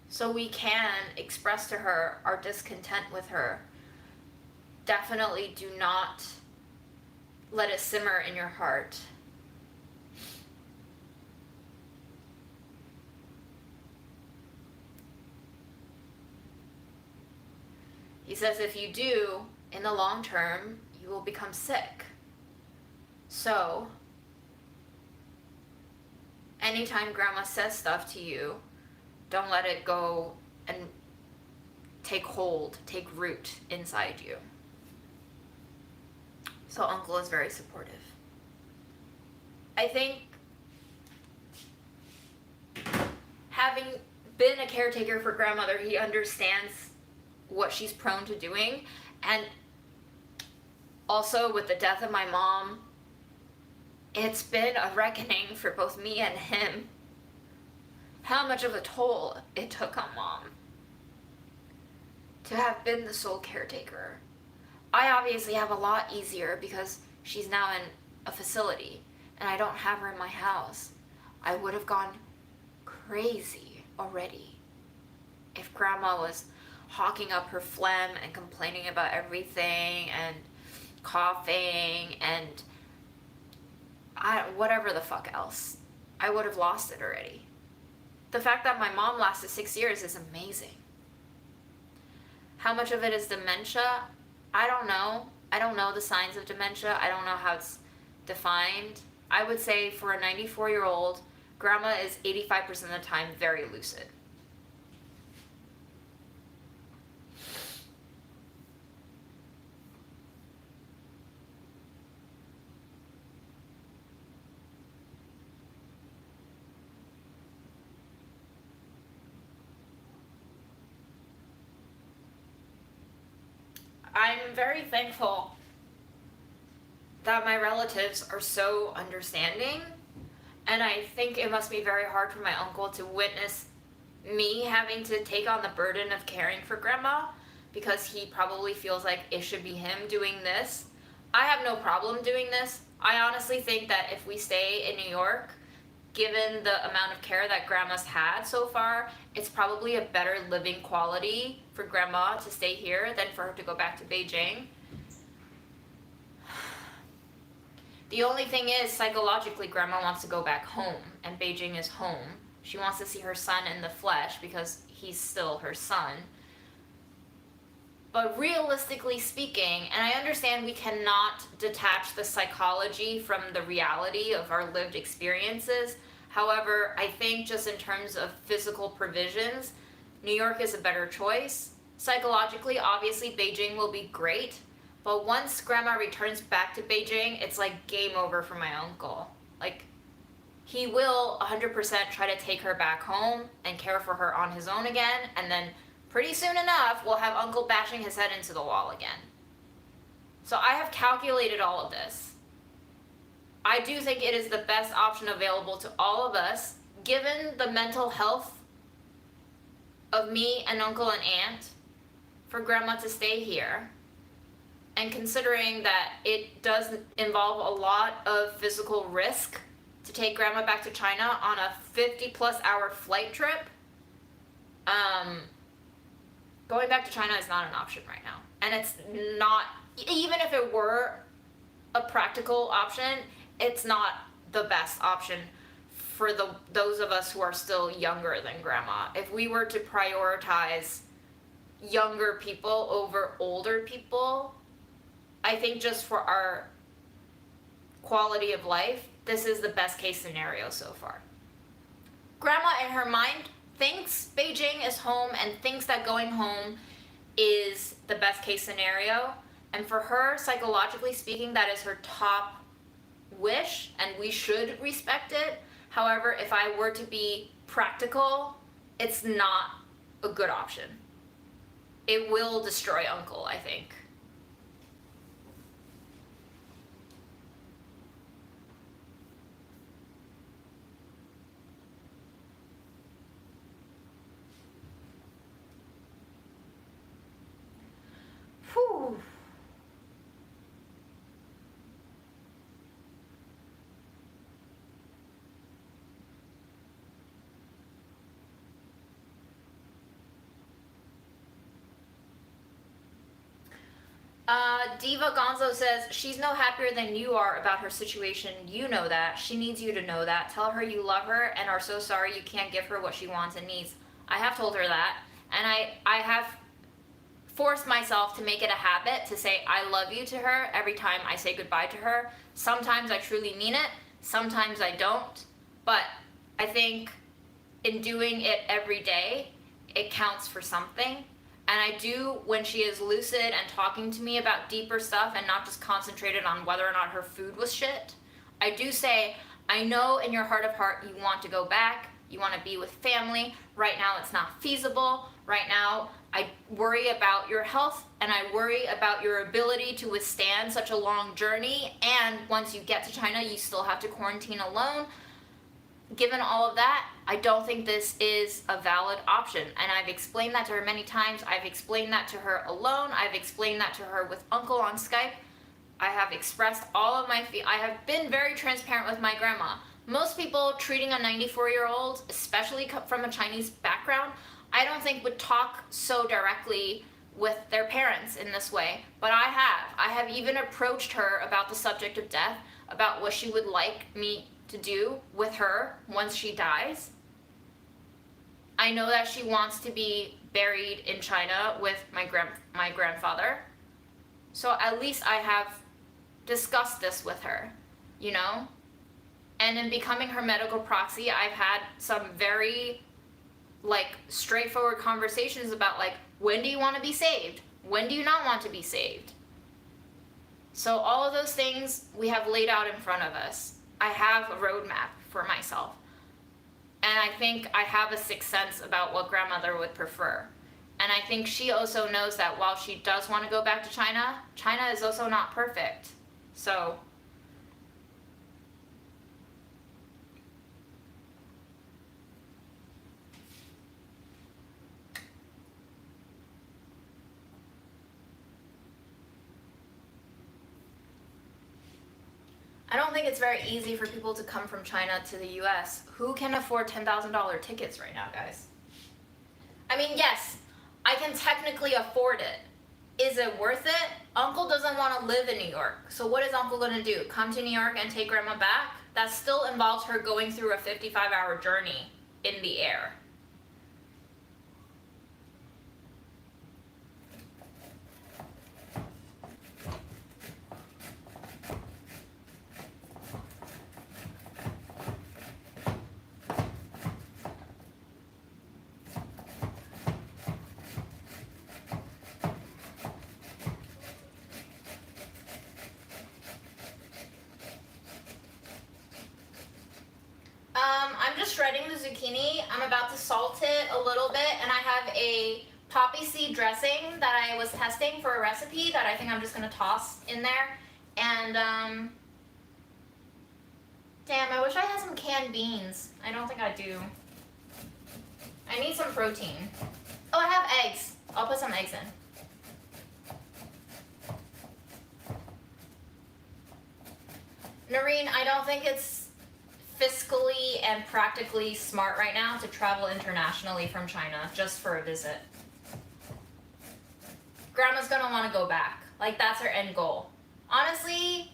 so we can express to her our discontent with her. Definitely do not let it simmer in your heart. He says if you do, in the long term, you will become sick. So, anytime Grandma says stuff to you, don't let it go and take root inside you. So Uncle is very supportive. I think having been a caretaker for Grandmother, he understands what she's prone to doing. And also with the death of my mom, it's been a reckoning for both me and him how much of a toll it took on Mom to have been the sole caretaker. I obviously have a lot easier because she's now in a facility and I don't have her in my house. I would have gone crazy already if Grandma was hawking up her phlegm and complaining about everything and coughing and whatever the fuck else. I would have lost it already. The fact that my mom lasted 6 years is amazing. How much of it is dementia? I don't know. I don't know the signs of dementia. I don't know how it's defined. I would say for a 94-year-old, Grandma is 85% of the time very lucid. I'm very thankful that my relatives are so understanding, and I think it must be very hard for my uncle to witness me having to take on the burden of caring for Grandma because he probably feels like it should be him doing this. I have no problem doing this. I honestly think that if we stay in New York, given the amount of care that Grandma's had so far, it's probably a better living quality for Grandma to stay here than for her to go back to Beijing. The only thing is, psychologically, Grandma wants to go back home, and Beijing is home. She wants to see her son in the flesh because he's still her son. But realistically speaking, and I understand we cannot detach the psychology from the reality of our lived experiences. However, I think just in terms of physical provisions, New York is a better choice. Psychologically, obviously, Beijing will be great, but once grandma returns back to Beijing, it's like game over for my uncle. Like, he will 100% try to take her back home and care for her on his own again, and then pretty soon enough, we'll have uncle bashing his head into the wall again. So I have calculated all of this. I do think it is the best option available to all of us, given the mental health of me and uncle and aunt, for grandma to stay here. And considering that it does involve a lot of physical risk to take grandma back to China on a 50-plus-hour flight trip, going back to China is not an option right now. And it's not, even if it were a practical option, it's not the best option for those of us who are still younger than grandma. If we were to prioritize younger people over older people, I think just for our quality of life, this is the best case scenario so far. Grandma, in her mind, thinks Beijing is home and thinks that going home is the best case scenario. And for her, psychologically speaking, that is her top wish, and we should respect it. However, if I were to be practical, it's not a good option. It will destroy uncle, I think. Whew. Diva Gonzo says, she's no happier than you are about her situation. You know that. She needs you to know that. Tell her you love her and are so sorry you can't give her what she wants and needs. I have told her that. And I have forced myself to make it a habit to say I love you to her every time I say goodbye to her. Sometimes I truly mean it. Sometimes I don't. But I think in doing it every day, it counts for something. And I do, when she is lucid and talking to me about deeper stuff and not just concentrated on whether or not her food was shit, I do say, I know in your heart of heart you want to go back, you want to be with family. Right now it's not feasible. Right now I worry about your health and I worry about your ability to withstand such a long journey. And once you get to China, you still have to quarantine alone. Given all of that, I don't think this is a valid option. And I've explained that to her many times. I've explained that to her alone. I've explained that to her with uncle on Skype. I have expressed all of my I have been very transparent with my grandma. Most people treating a 94-year-old, especially from a Chinese background, I don't think would talk so directly with their parents in this way. But I have. I have even approached her about the subject of death, about what she would like me to do with her once she dies. I know that she wants to be buried in China with my grandfather. So at least I have discussed this with her, you know? And in becoming her medical proxy, I've had some very straightforward conversations about when do you want to be saved? When do you not want to be saved? So all of those things we have laid out in front of us. I have a roadmap for myself. And I think I have a sixth sense about what grandmother would prefer. And I think she also knows that while she does want to go back to China, China is also not perfect. So I don't think it's very easy for people to come from China to the US. Who can afford $10,000 tickets right now, guys? I mean, yes, I can technically afford it. Is it worth it? Uncle doesn't want to live in New York. So what is Uncle going to do? Come to New York and take grandma back? That still involves her going through a 55-hour journey in the air. just shredding the zucchini. I'm about to salt it a little bit, and I have a poppy seed dressing that I was testing for a recipe that I think I'm just gonna toss in there. And damn, I wish I had some canned beans. I don't think I do. I need some protein. Oh, I have eggs. I'll put some eggs in. Noreen, I don't think it's fiscally and practically smart right now to travel internationally from China just for a visit. Grandma's gonna want to go back. Like, that's her end goal. Honestly,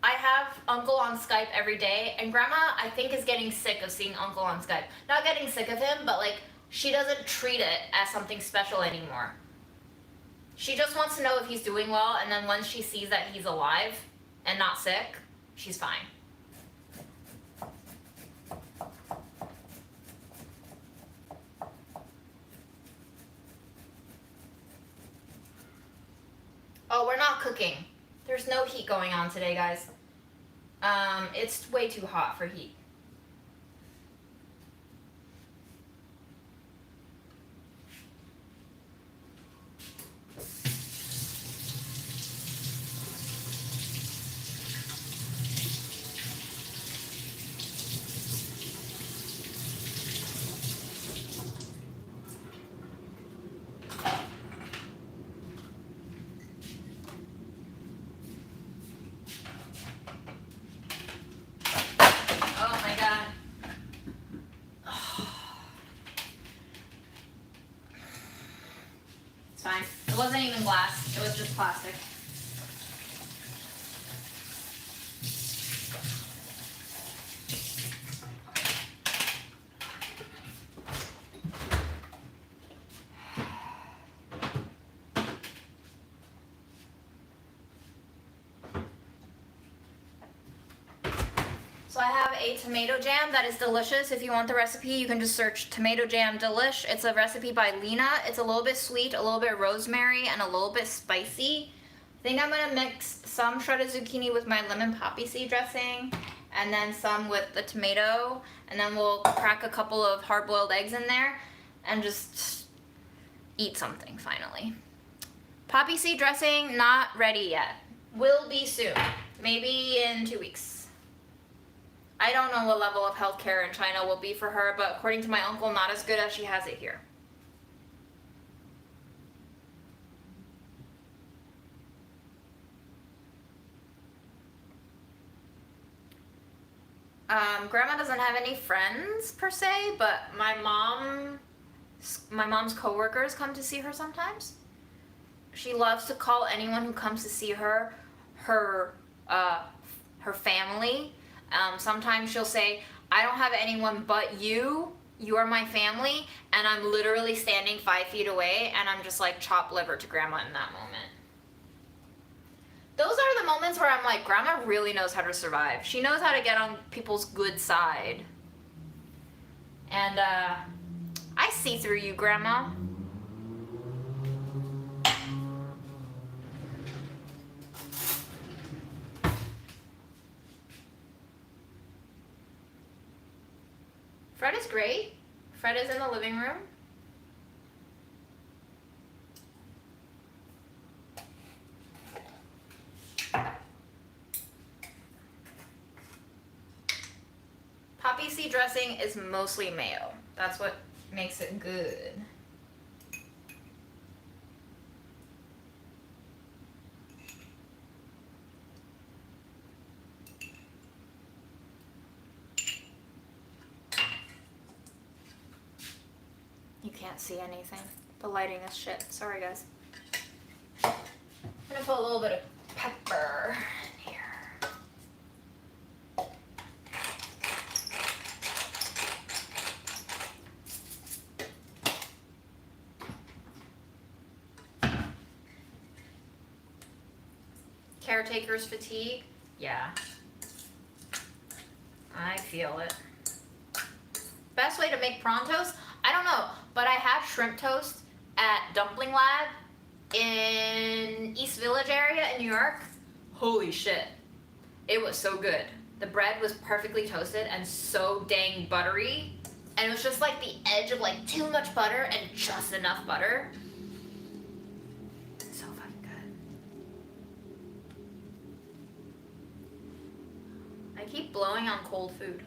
I have Uncle on Skype every day, and Grandma, I think, is getting sick of seeing Uncle on Skype. Not getting sick of him, but like, she doesn't treat it as something special anymore. She just wants to know if he's doing well, and then once she sees that he's alive and not sick, she's fine. Oh, we're not cooking. There's no heat going on today, guys. It's way too hot for heat. Fine. It wasn't even glass, it was just plastic. So I have a tomato jam that is delicious. If you want the recipe, you can just search tomato jam delish. It's a recipe by Lena. It's a little bit sweet, a little bit rosemary, and a little bit spicy. I think I'm gonna mix some shredded zucchini with my lemon poppy seed dressing, and then some with the tomato, and then we'll crack a couple of hard-boiled eggs in there, and just eat something finally. Poppy seed dressing, not ready yet. Will be soon, maybe in 2 weeks. I don't know what level of healthcare in China will be for her, but according to my uncle, not as good as she has it here. Grandma doesn't have any friends per se, but my mom's coworkers come to see her sometimes. She loves to call anyone who comes to see her her family. Sometimes she'll say, I don't have anyone but you. You are my family. And I'm literally standing 5 feet away, and I'm just like chopped liver to Grandma in that moment. Those are the moments where I'm like, Grandma really knows how to survive. She knows how to get on people's good side. And I see through you, Grandma. Fred is great. Fred is in the living room. Poppy seed dressing is mostly mayo. That's what makes it good. You can't see anything. The lighting is shit. Sorry, guys. I'm gonna put a little bit of pepper in here. Caretaker's fatigue? Yeah. I feel it. Best way to make prawn toast? I don't know, but I had shrimp toast at Dumpling Lab in East Village area in New York. Holy shit. It was so good. The bread was perfectly toasted and so dang buttery. And it was just like the edge of like too much butter and just enough butter. So fucking good. I keep blowing on cold food.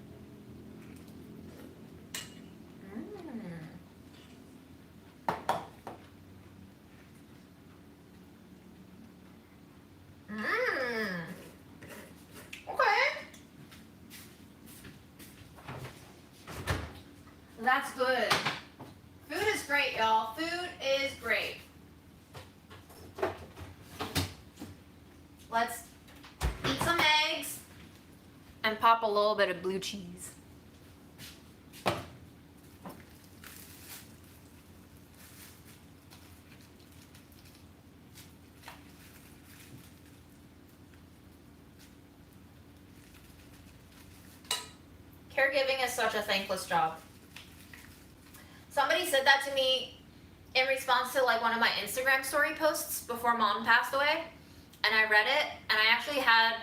That's good. Food is great, y'all. Food is great. Let's eat some eggs and pop a little bit of blue cheese. Caregiving is such a thankless job. Somebody said that to me in response to like one of my Instagram story posts before mom passed away, and I read it, and I actually had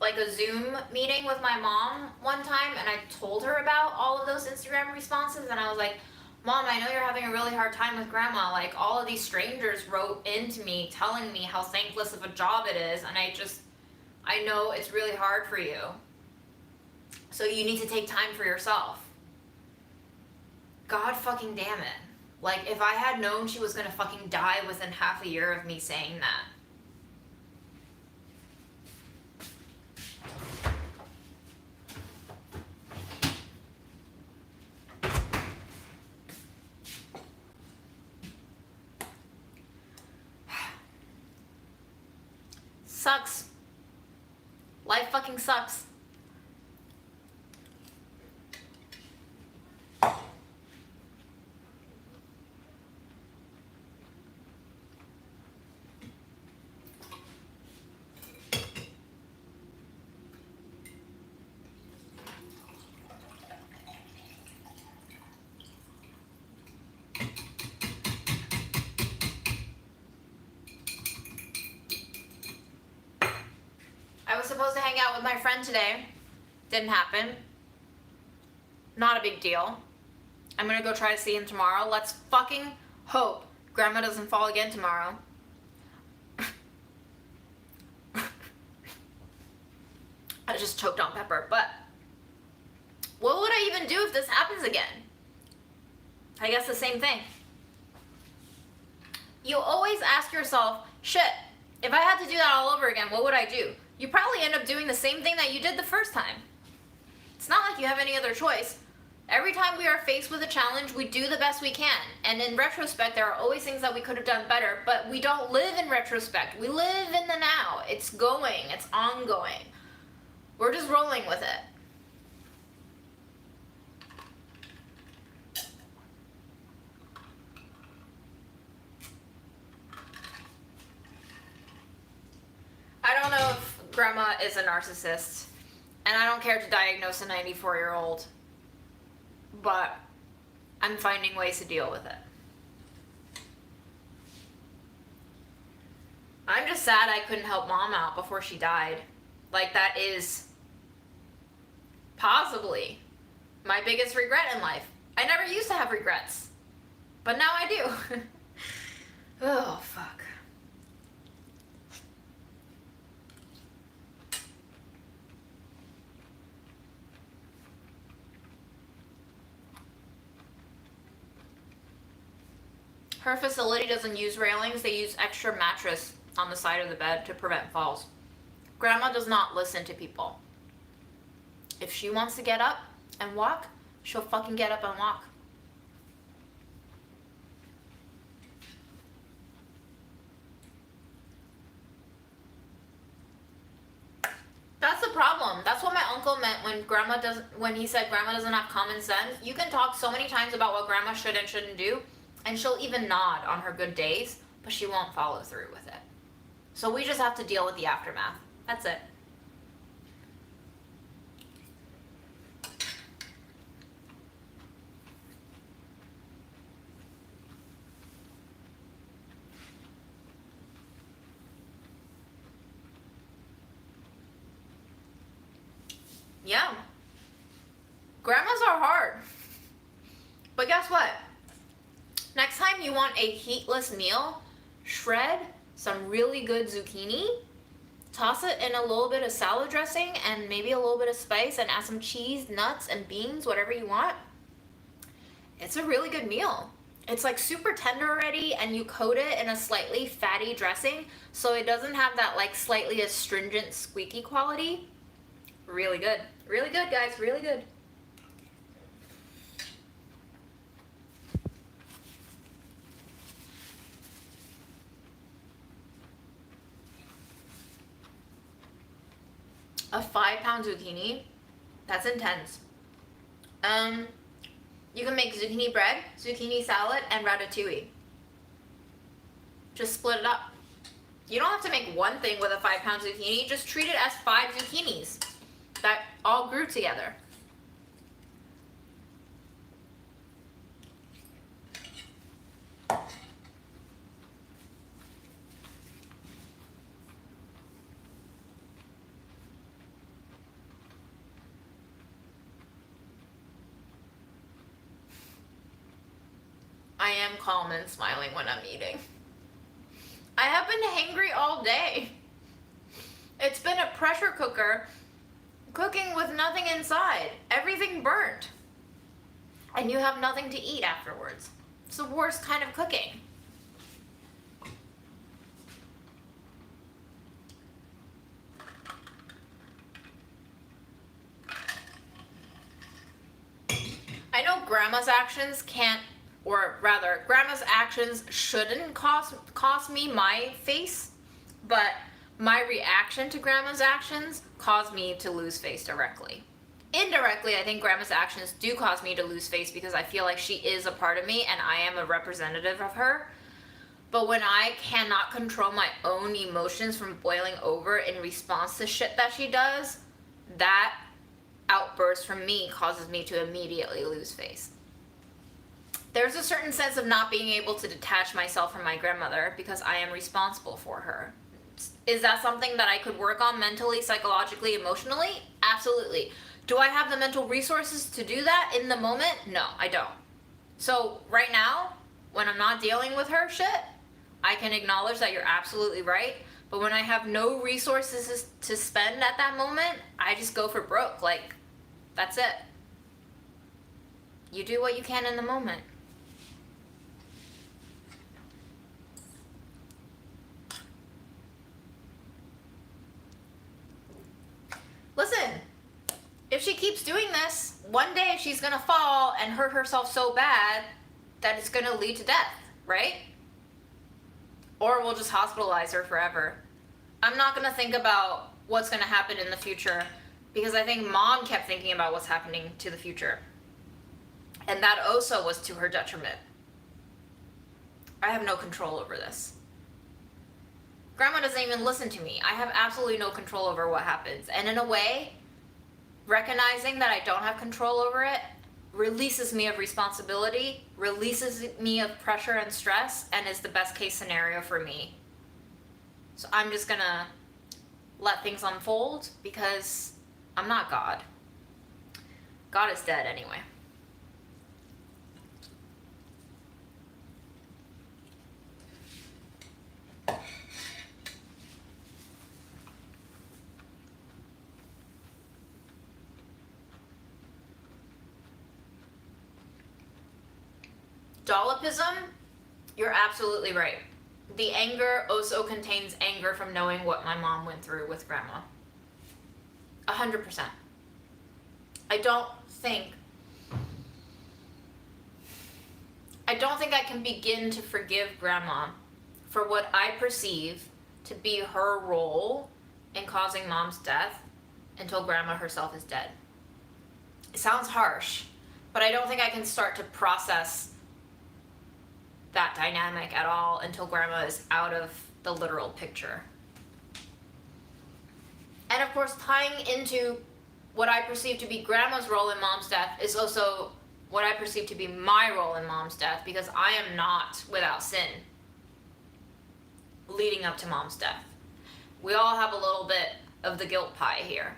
like a Zoom meeting with my mom one time, and I told her about all of those Instagram responses, and I was like, Mom, I know you're having a really hard time with grandma. Like, all of these strangers wrote into me telling me how thankless of a job it is, and I know it's really hard for you. So you need to take time for yourself. God fucking damn it. Like, if I had known she was gonna fucking die within half a year of me saying that. Sucks. Life fucking sucks. I was supposed to hang out with my friend today. Didn't happen. Not a big deal. I'm gonna go try to see him tomorrow. Let's fucking hope Grandma doesn't fall again tomorrow. I just choked on pepper, but what would I even do if this happens again? I guess the same thing. You always ask yourself, shit, if I had to do that all over again, what would I do? You probably end up doing the same thing that you did the first time. It's not like you have any other choice. Every time we are faced with a challenge, we do the best we can. And in retrospect, there are always things that we could have done better, but we don't live in retrospect. We live in the now. It's going, it's ongoing. We're just rolling with it. I don't know if Grandma is a narcissist, and I don't care to diagnose a 94-year-old, but I'm finding ways to deal with it. I'm just sad I couldn't help Mom out before she died. Like, that is possibly my biggest regret in life. I never used to have regrets, but now I do. Oh, fuck. Her facility doesn't use railings, they use extra mattress on the side of the bed to prevent falls. Grandma does not listen to people. If she wants to get up and walk, she'll fucking get up and walk. That's the problem. That's what my uncle meant when he said grandma doesn't have common sense. You can talk so many times about what grandma should and shouldn't do, and she'll even nod on her good days, but she won't follow through with it. So we just have to deal with the aftermath. That's it. Yeah. Grandmas are hard. But guess what? Next time you want a heatless meal, shred some really good zucchini, toss it in a little bit of salad dressing and maybe a little bit of spice, and add some cheese, nuts, and beans, whatever you want. It's a really good meal. It's like super tender already, and you coat it in a slightly fatty dressing so it doesn't have that like slightly astringent squeaky quality. Really good. Really good, guys. Really good. A 5-pound zucchini, that's intense. You can make zucchini bread, zucchini salad, and ratatouille. Just split it up. You don't have to make one thing with a 5-pound zucchini, just treat it as 5 zucchinis that all grew together. I am calm and smiling when I'm eating. I have been hangry all day. It's been a pressure cooker cooking with nothing inside. Everything burnt. And you have nothing to eat afterwards. It's the worst kind of cooking. I know grandma's actions can't, or rather, grandma's actions shouldn't cost me my face, but my reaction to grandma's actions caused me to lose face directly. Indirectly, I think grandma's actions do cause me to lose face because I feel like she is a part of me and I am a representative of her. But when I cannot control my own emotions from boiling over in response to shit that she does, that outburst from me causes me to immediately lose face. There's a certain sense of not being able to detach myself from my grandmother because I am responsible for her. Is that something that I could work on mentally, psychologically, emotionally? Absolutely. Do I have the mental resources to do that in the moment? No, I don't. So right now, when I'm not dealing with her shit, I can acknowledge that you're absolutely right. But when I have no resources to spend at that moment, I just go for broke. Like, that's it. You do what you can in the moment. Listen, if she keeps doing this, one day she's gonna fall and hurt herself so bad that it's gonna lead to death, right? Or we'll just hospitalize her forever. I'm not gonna think about what's gonna happen in the future because I think mom kept thinking about what's happening to the future. And that also was to her detriment. I have no control over this. Grandma doesn't even listen to me. I have absolutely no control over what happens. And in a way, recognizing that I don't have control over it releases me of responsibility, releases me of pressure and stress, and is the best case scenario for me. So I'm just gonna let things unfold because I'm not God. God is dead anyway. Dollopism, you're absolutely right. The anger also contains anger from knowing what my mom went through with grandma. 100%. I don't think I can begin to forgive grandma for what I perceive to be her role in causing mom's death until grandma herself is dead. It sounds harsh, but I don't think I can start to process that dynamic at all until grandma is out of the literal picture. And of course, tying into what I perceive to be grandma's role in mom's death is also what I perceive to be my role in mom's death, because I am not without sin leading up to mom's death. We all have a little bit of the guilt pie here.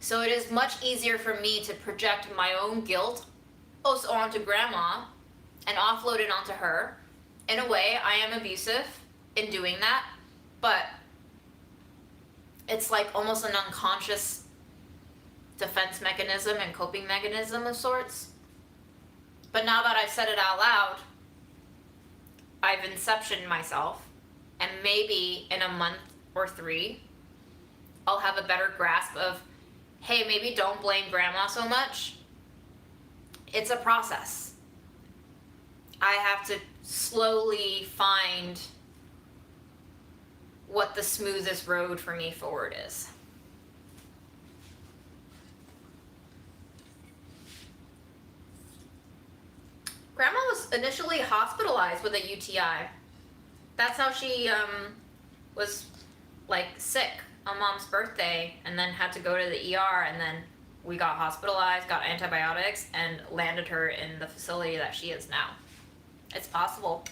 So it is much easier for me to project my own guilt also onto grandma and offload it onto her. In a way, I am abusive in doing that, but it's like almost an unconscious defense mechanism and coping mechanism of sorts. But now that I've said it out loud, I've inceptioned myself, and maybe in a month or 3, I'll have a better grasp of, hey, maybe don't blame grandma so much. It's a process. I have to slowly find what the smoothest road for me forward is. Grandma was initially hospitalized with a UTI. That's how she was like sick on Mom's birthday, and then had to go to the ER, and then we got hospitalized, got antibiotics, and landed her in the facility that she is now. It's possible.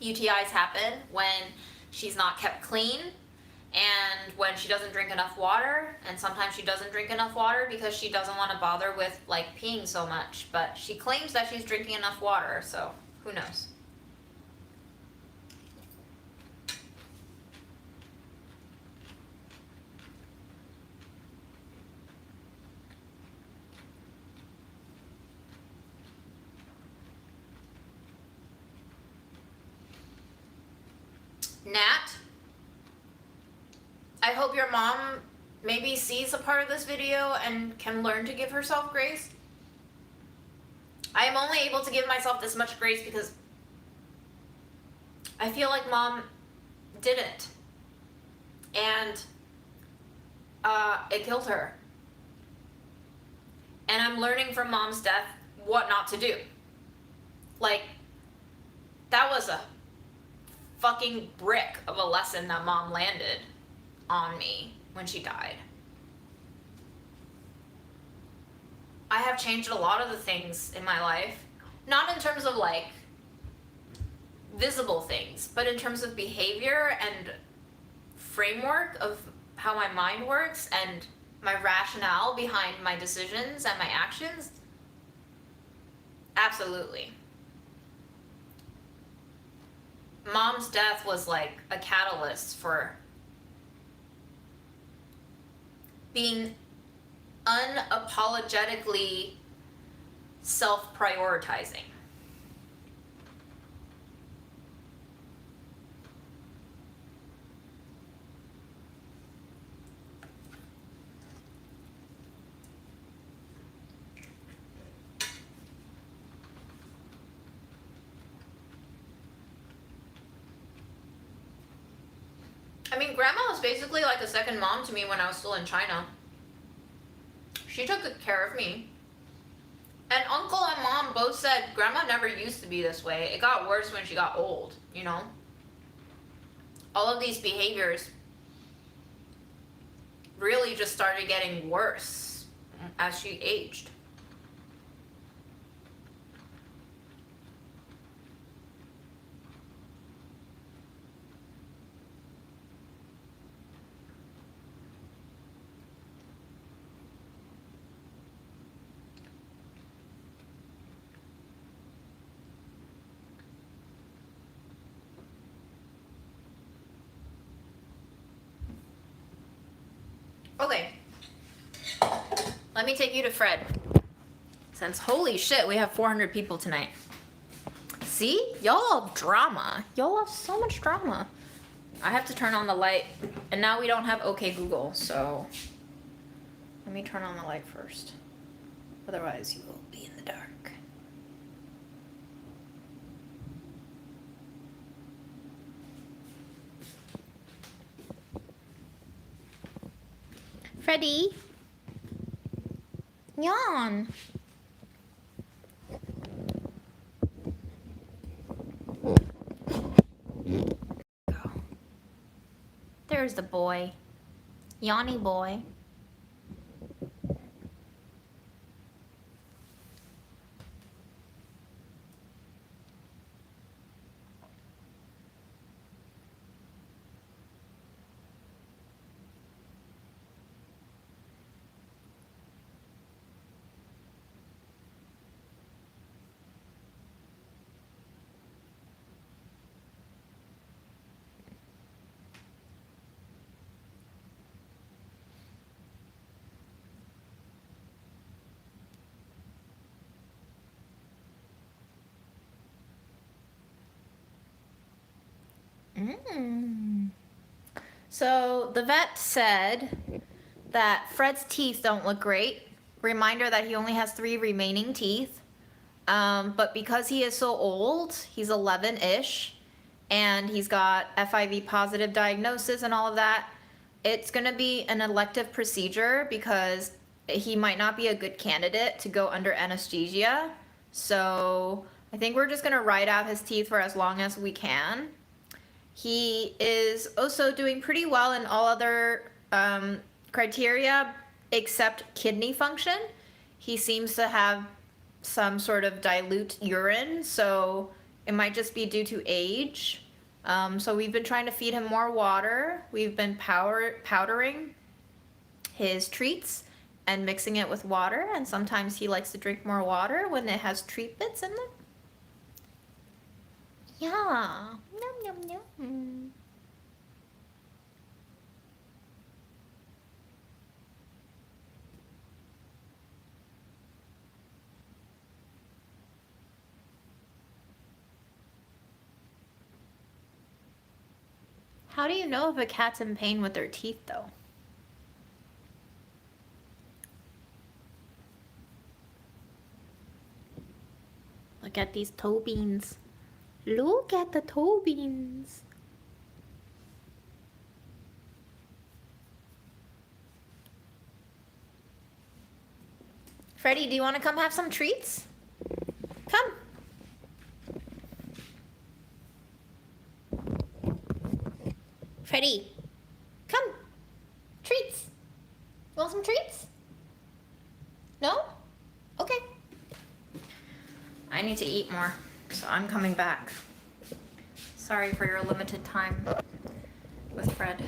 UTIs happen when she's not kept clean, and when she doesn't drink enough water, and sometimes she doesn't drink enough water because she doesn't want to bother with like peeing so much, but she claims that she's drinking enough water, so who knows. Nat, I hope your mom maybe sees a part of this video and can learn to give herself grace. I am only able to give myself this much grace because I feel like Mom didn't. And it killed her. And I'm learning from Mom's death what not to do. Like, that was a fucking brick of a lesson that Mom landed on me when she died. I have changed a lot of the things in my life, not in terms of like visible things, but in terms of behavior and framework of how my mind works and my rationale behind my decisions and my actions. Absolutely. Mom's death was like a catalyst for being unapologetically self-prioritizing. I mean, Grandma was basically like a second mom to me when I was still in China. She took good care of me. And Uncle and Mom both said Grandma never used to be this way. It got worse when she got old, you know? All of these behaviors really just started getting worse as she aged. Okay, let me take you to Fred. Since holy shit, we have 400 people tonight. See? Y'all have drama. Y'all have so much drama. I have to turn on the light, and now we don't have OK Google, so let me turn on the light first. Otherwise, you will be in the dark. Freddy? Yawn. There's the boy. Yawny boy. Mm. So the vet said that Fred's teeth don't look great. Reminder that he only has 3 remaining teeth. But because he is so old, he's 11-ish, and he's got FIV positive diagnosis and all of that, it's going to be an elective procedure because he might not be a good candidate to go under anesthesia. So I think we're just going to ride out his teeth for as long as we can. He is also doing pretty well in all other criteria except kidney function. He seems to have some sort of dilute urine, so it might just be due to age. So we've been trying to feed him more water. We've been powdering his treats and mixing it with water, and sometimes he likes to drink more water when it has treat bits in them. Yeah. Yum, yum, yum. How do you know if a cat's in pain with their teeth, though? Look at these toe beans. Look at the toe beans. Freddie, do you want to come have some treats? Come. Freddie, come. Treats. You want some treats? No? Okay. I need to eat more, so I'm coming back. Sorry for your limited time with Fred.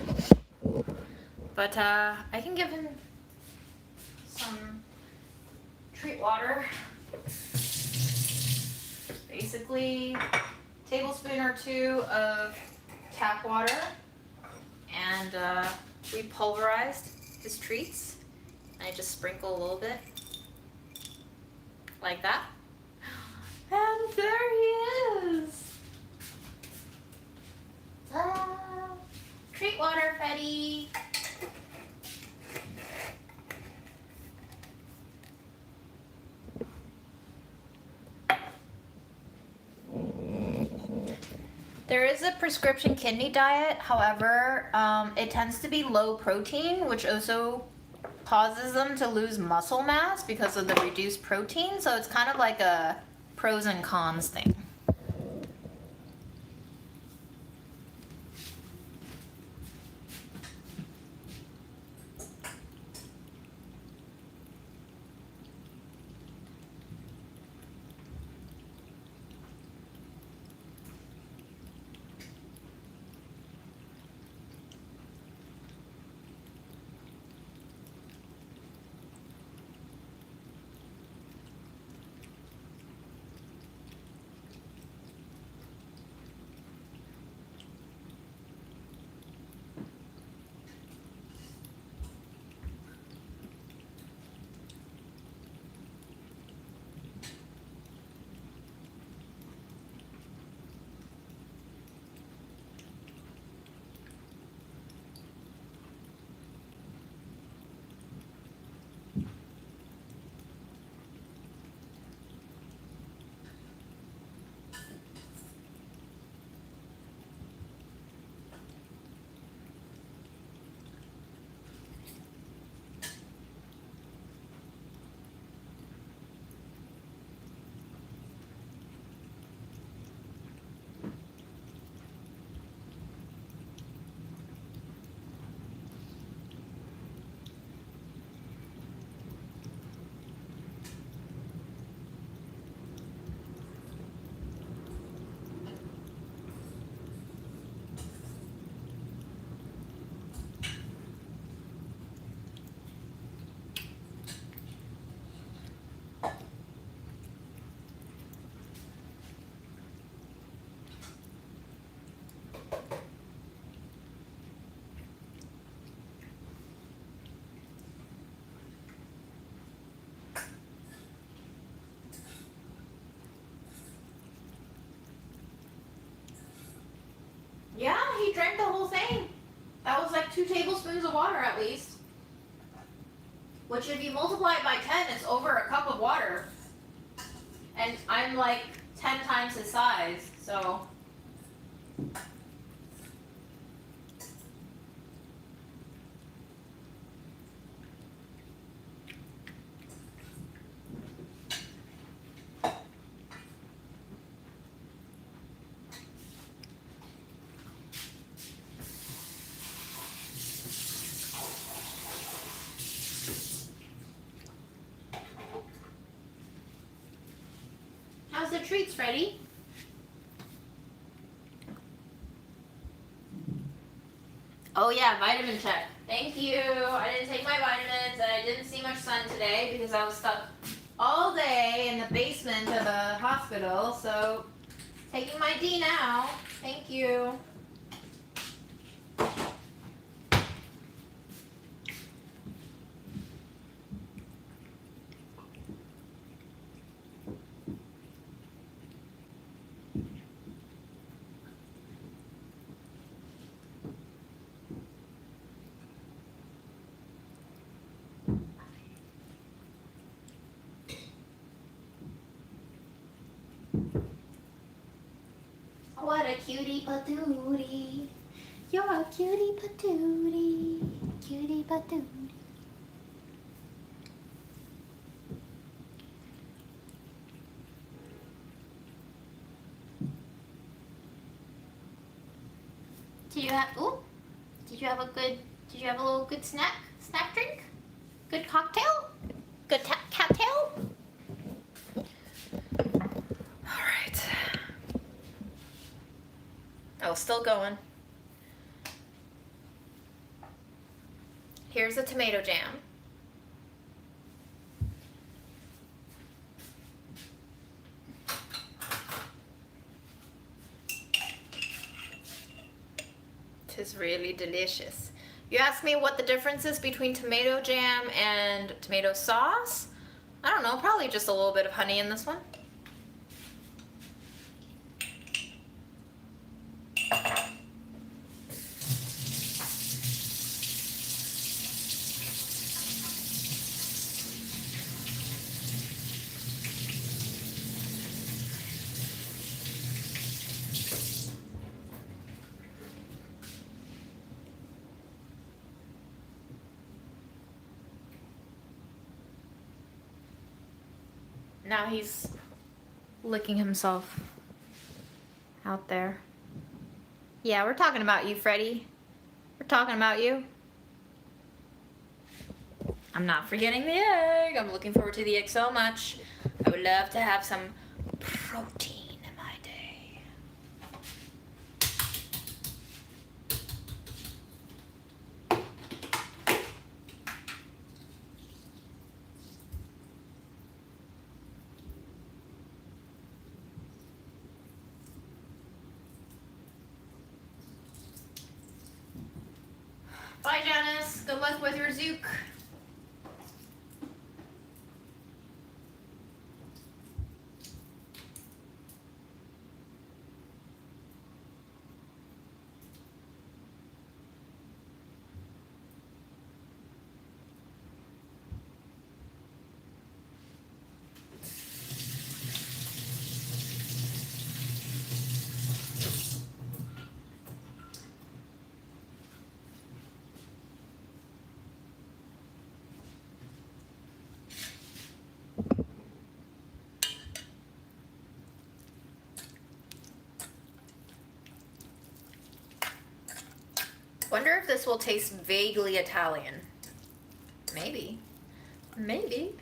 But I can give him some treat water. Basically, a tablespoon or 2 of tap water. And we pulverized his treats. And I just sprinkle a little bit. Like that. And there he is. Treat water, Freddie. There is a prescription kidney diet, however, it tends to be low protein, which also causes them to lose muscle mass because of the reduced protein, so it's kind of like a pros and cons thing. he drank the whole thing. That was like 2 tablespoons of water at least. Which if you multiply it by 10, it's over a cup of water. And I'm like 10 times his size, so. How's the treats, Freddie? Oh yeah, vitamin check. Thank you. I didn't take my vitamins and I didn't see much sun today because I was stuck all day in the basement of a hospital. So, taking my D now. Thank you. What a cutie patootie. You're a cutie patootie. Cutie patootie. Did you have did you have a little good snack drink? Good cocktail? Good cocktail? Alright. Oh, still going. Here's the tomato jam. It is really delicious. You asked me what the difference is between tomato jam and tomato sauce? I don't know, probably just a little bit of honey in this one. Now he's licking himself out there. Yeah, we're talking about you, Freddie. We're talking about you. I'm not forgetting the egg. I'm looking forward to the egg so much. I would love to have some protein in my day. Bye, Janice. Good luck with your Zook. Wonder if this will taste vaguely Italian. Maybe. Maybe.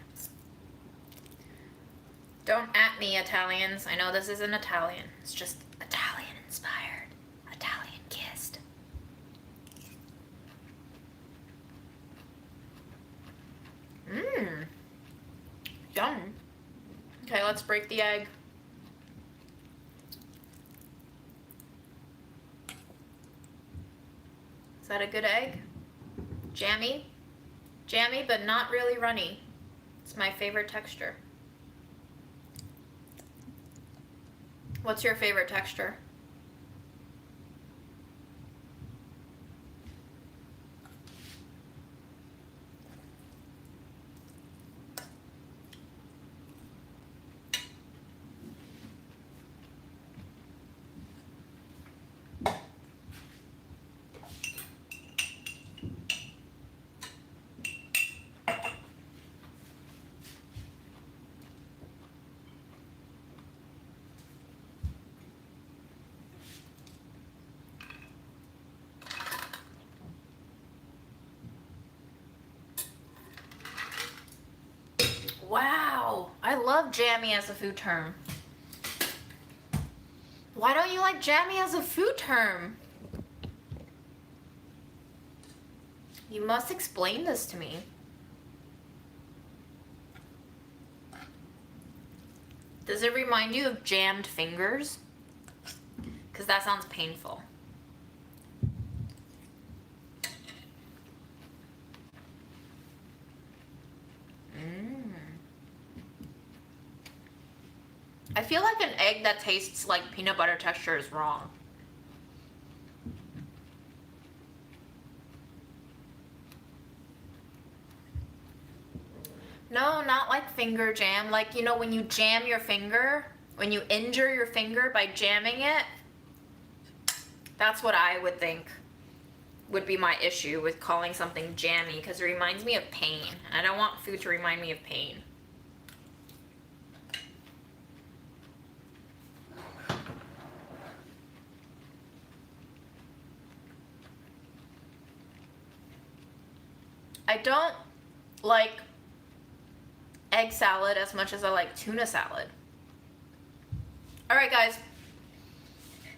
Don't at me, Italians. I know this isn't Italian. It's just Italian inspired. Italian kissed. Mmm. Yum. Okay, let's break the egg. Is that a good egg? Jammy? Jammy, but not really runny. It's my favorite texture. What's your favorite texture? Wow, I love jammy as a food term. Why don't you like jammy as a food term? You must explain this to me. Does it remind you of jammed fingers? Because that sounds painful. I feel like an egg that tastes like peanut butter texture is wrong. No, not like finger jam. Like, you know, when you jam your finger, when you injure your finger by jamming it, that's what I would think would be my issue with calling something jammy, because it reminds me of pain. I don't want food to remind me of pain. I don't like egg salad as much as I like tuna salad. All right, guys.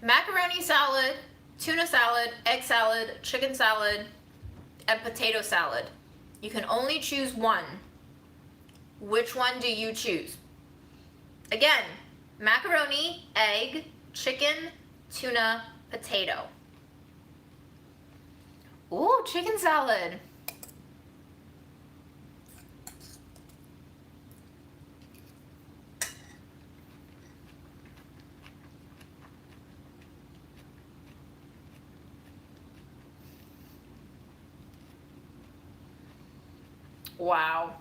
Macaroni salad, tuna salad, egg salad, chicken salad, and potato salad. You can only choose one. Which one do you choose? Again, macaroni, egg, chicken, tuna, potato. Ooh, chicken salad. Wow.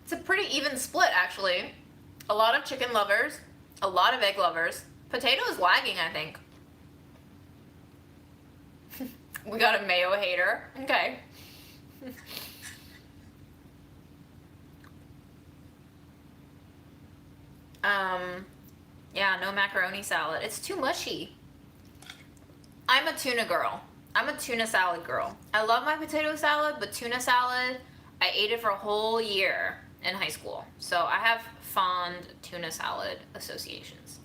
It's a pretty even split, actually. A lot of chicken lovers, a lot of egg lovers. Potato is lagging, I think. We got a mayo hater. Okay. Yeah, no macaroni salad. It's too mushy. I'm a tuna girl. I'm a tuna salad girl. I love my potato salad, but tuna salad, I ate it for a whole year in high school. So I have fond tuna salad associations.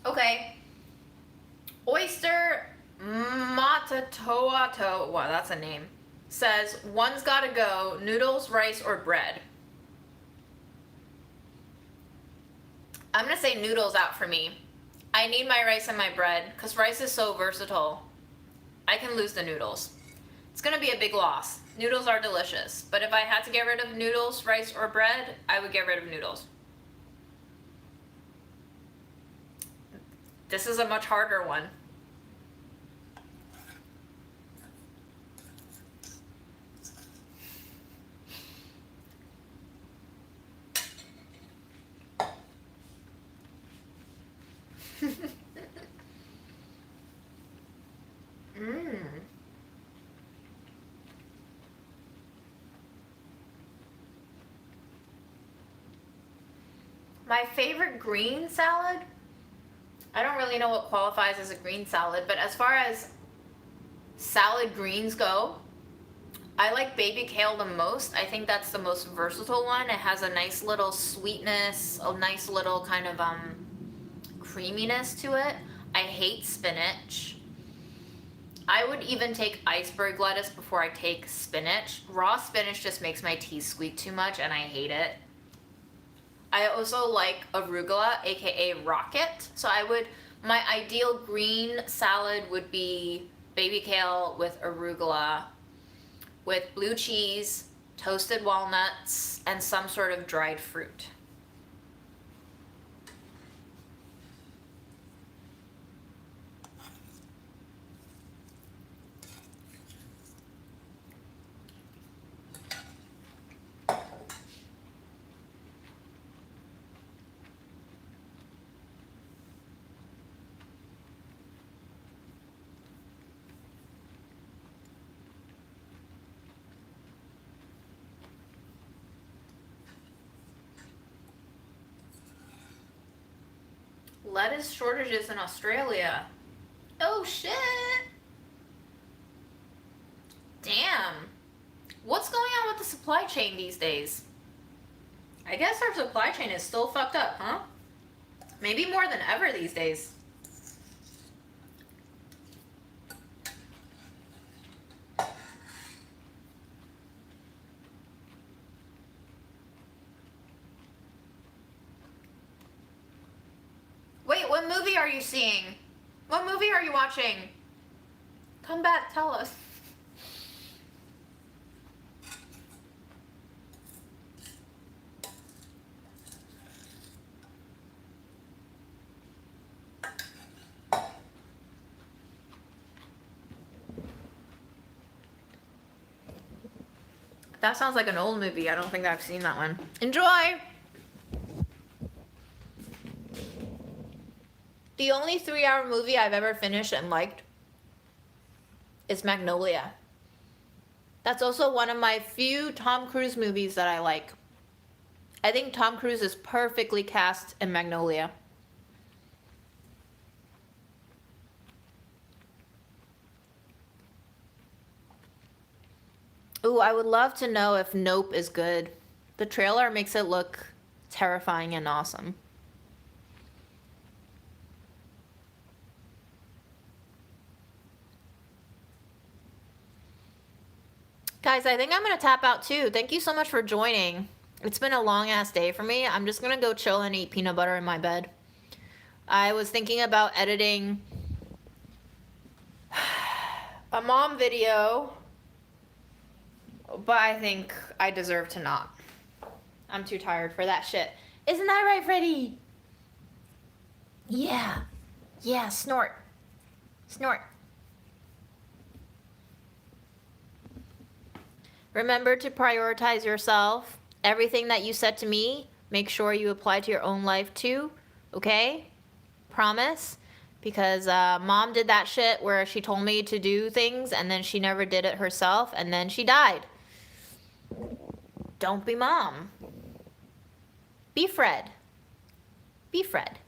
Okay. Oyster Matatoato, wow, that's a name, says, one's gotta go, noodles, rice, or bread. I'm gonna say noodles out for me. I need my rice and my bread, because rice is so versatile. I can lose the noodles. It's gonna be a big loss. Noodles are delicious, but if I had to get rid of noodles, rice, or bread, I would get rid of noodles. This is a much harder one. My favorite green salad? I don't really know what qualifies as a green salad, but as far as salad greens go, I like baby kale the most. I think that's the most versatile one. It has a nice little sweetness, a nice little kind of creaminess to it. I hate spinach. I would even take iceberg lettuce before I take spinach. Raw spinach just makes my teeth squeak too much and I hate it. I also like arugula, aka rocket. So my ideal green salad would be baby kale with arugula, with blue cheese, toasted walnuts, and some sort of dried fruit. lettuce shortages in Australia. Oh shit. Damn. What's going on with the supply chain these days? I guess our supply chain is still fucked up, huh? Maybe more than ever these days. Wait, what movie are you seeing? What movie are you watching? Come back, tell us. That sounds like an old movie. I don't think I've seen that one. Enjoy! The only 3-hour movie I've ever finished and liked is Magnolia. That's also one of my few Tom Cruise movies that I like. I think Tom Cruise is perfectly cast in Magnolia. Ooh, I would love to know if Nope is good. The trailer makes it look terrifying and awesome. Guys, I think I'm going to tap out too. Thank you so much for joining. It's been a long ass day for me. I'm just going to go chill and eat peanut butter in my bed. I was thinking about editing a mom video, but I think I deserve to not. I'm too tired for that shit. Isn't that right, Freddy? Yeah. Yeah, snort. Snort. Remember to prioritize yourself. Everything that you said to me, make sure you apply to your own life too, okay? Promise? Because mom did that shit where she told me to do things and then she never did it herself and then she died. Don't be mom. Be Fred. Be Fred.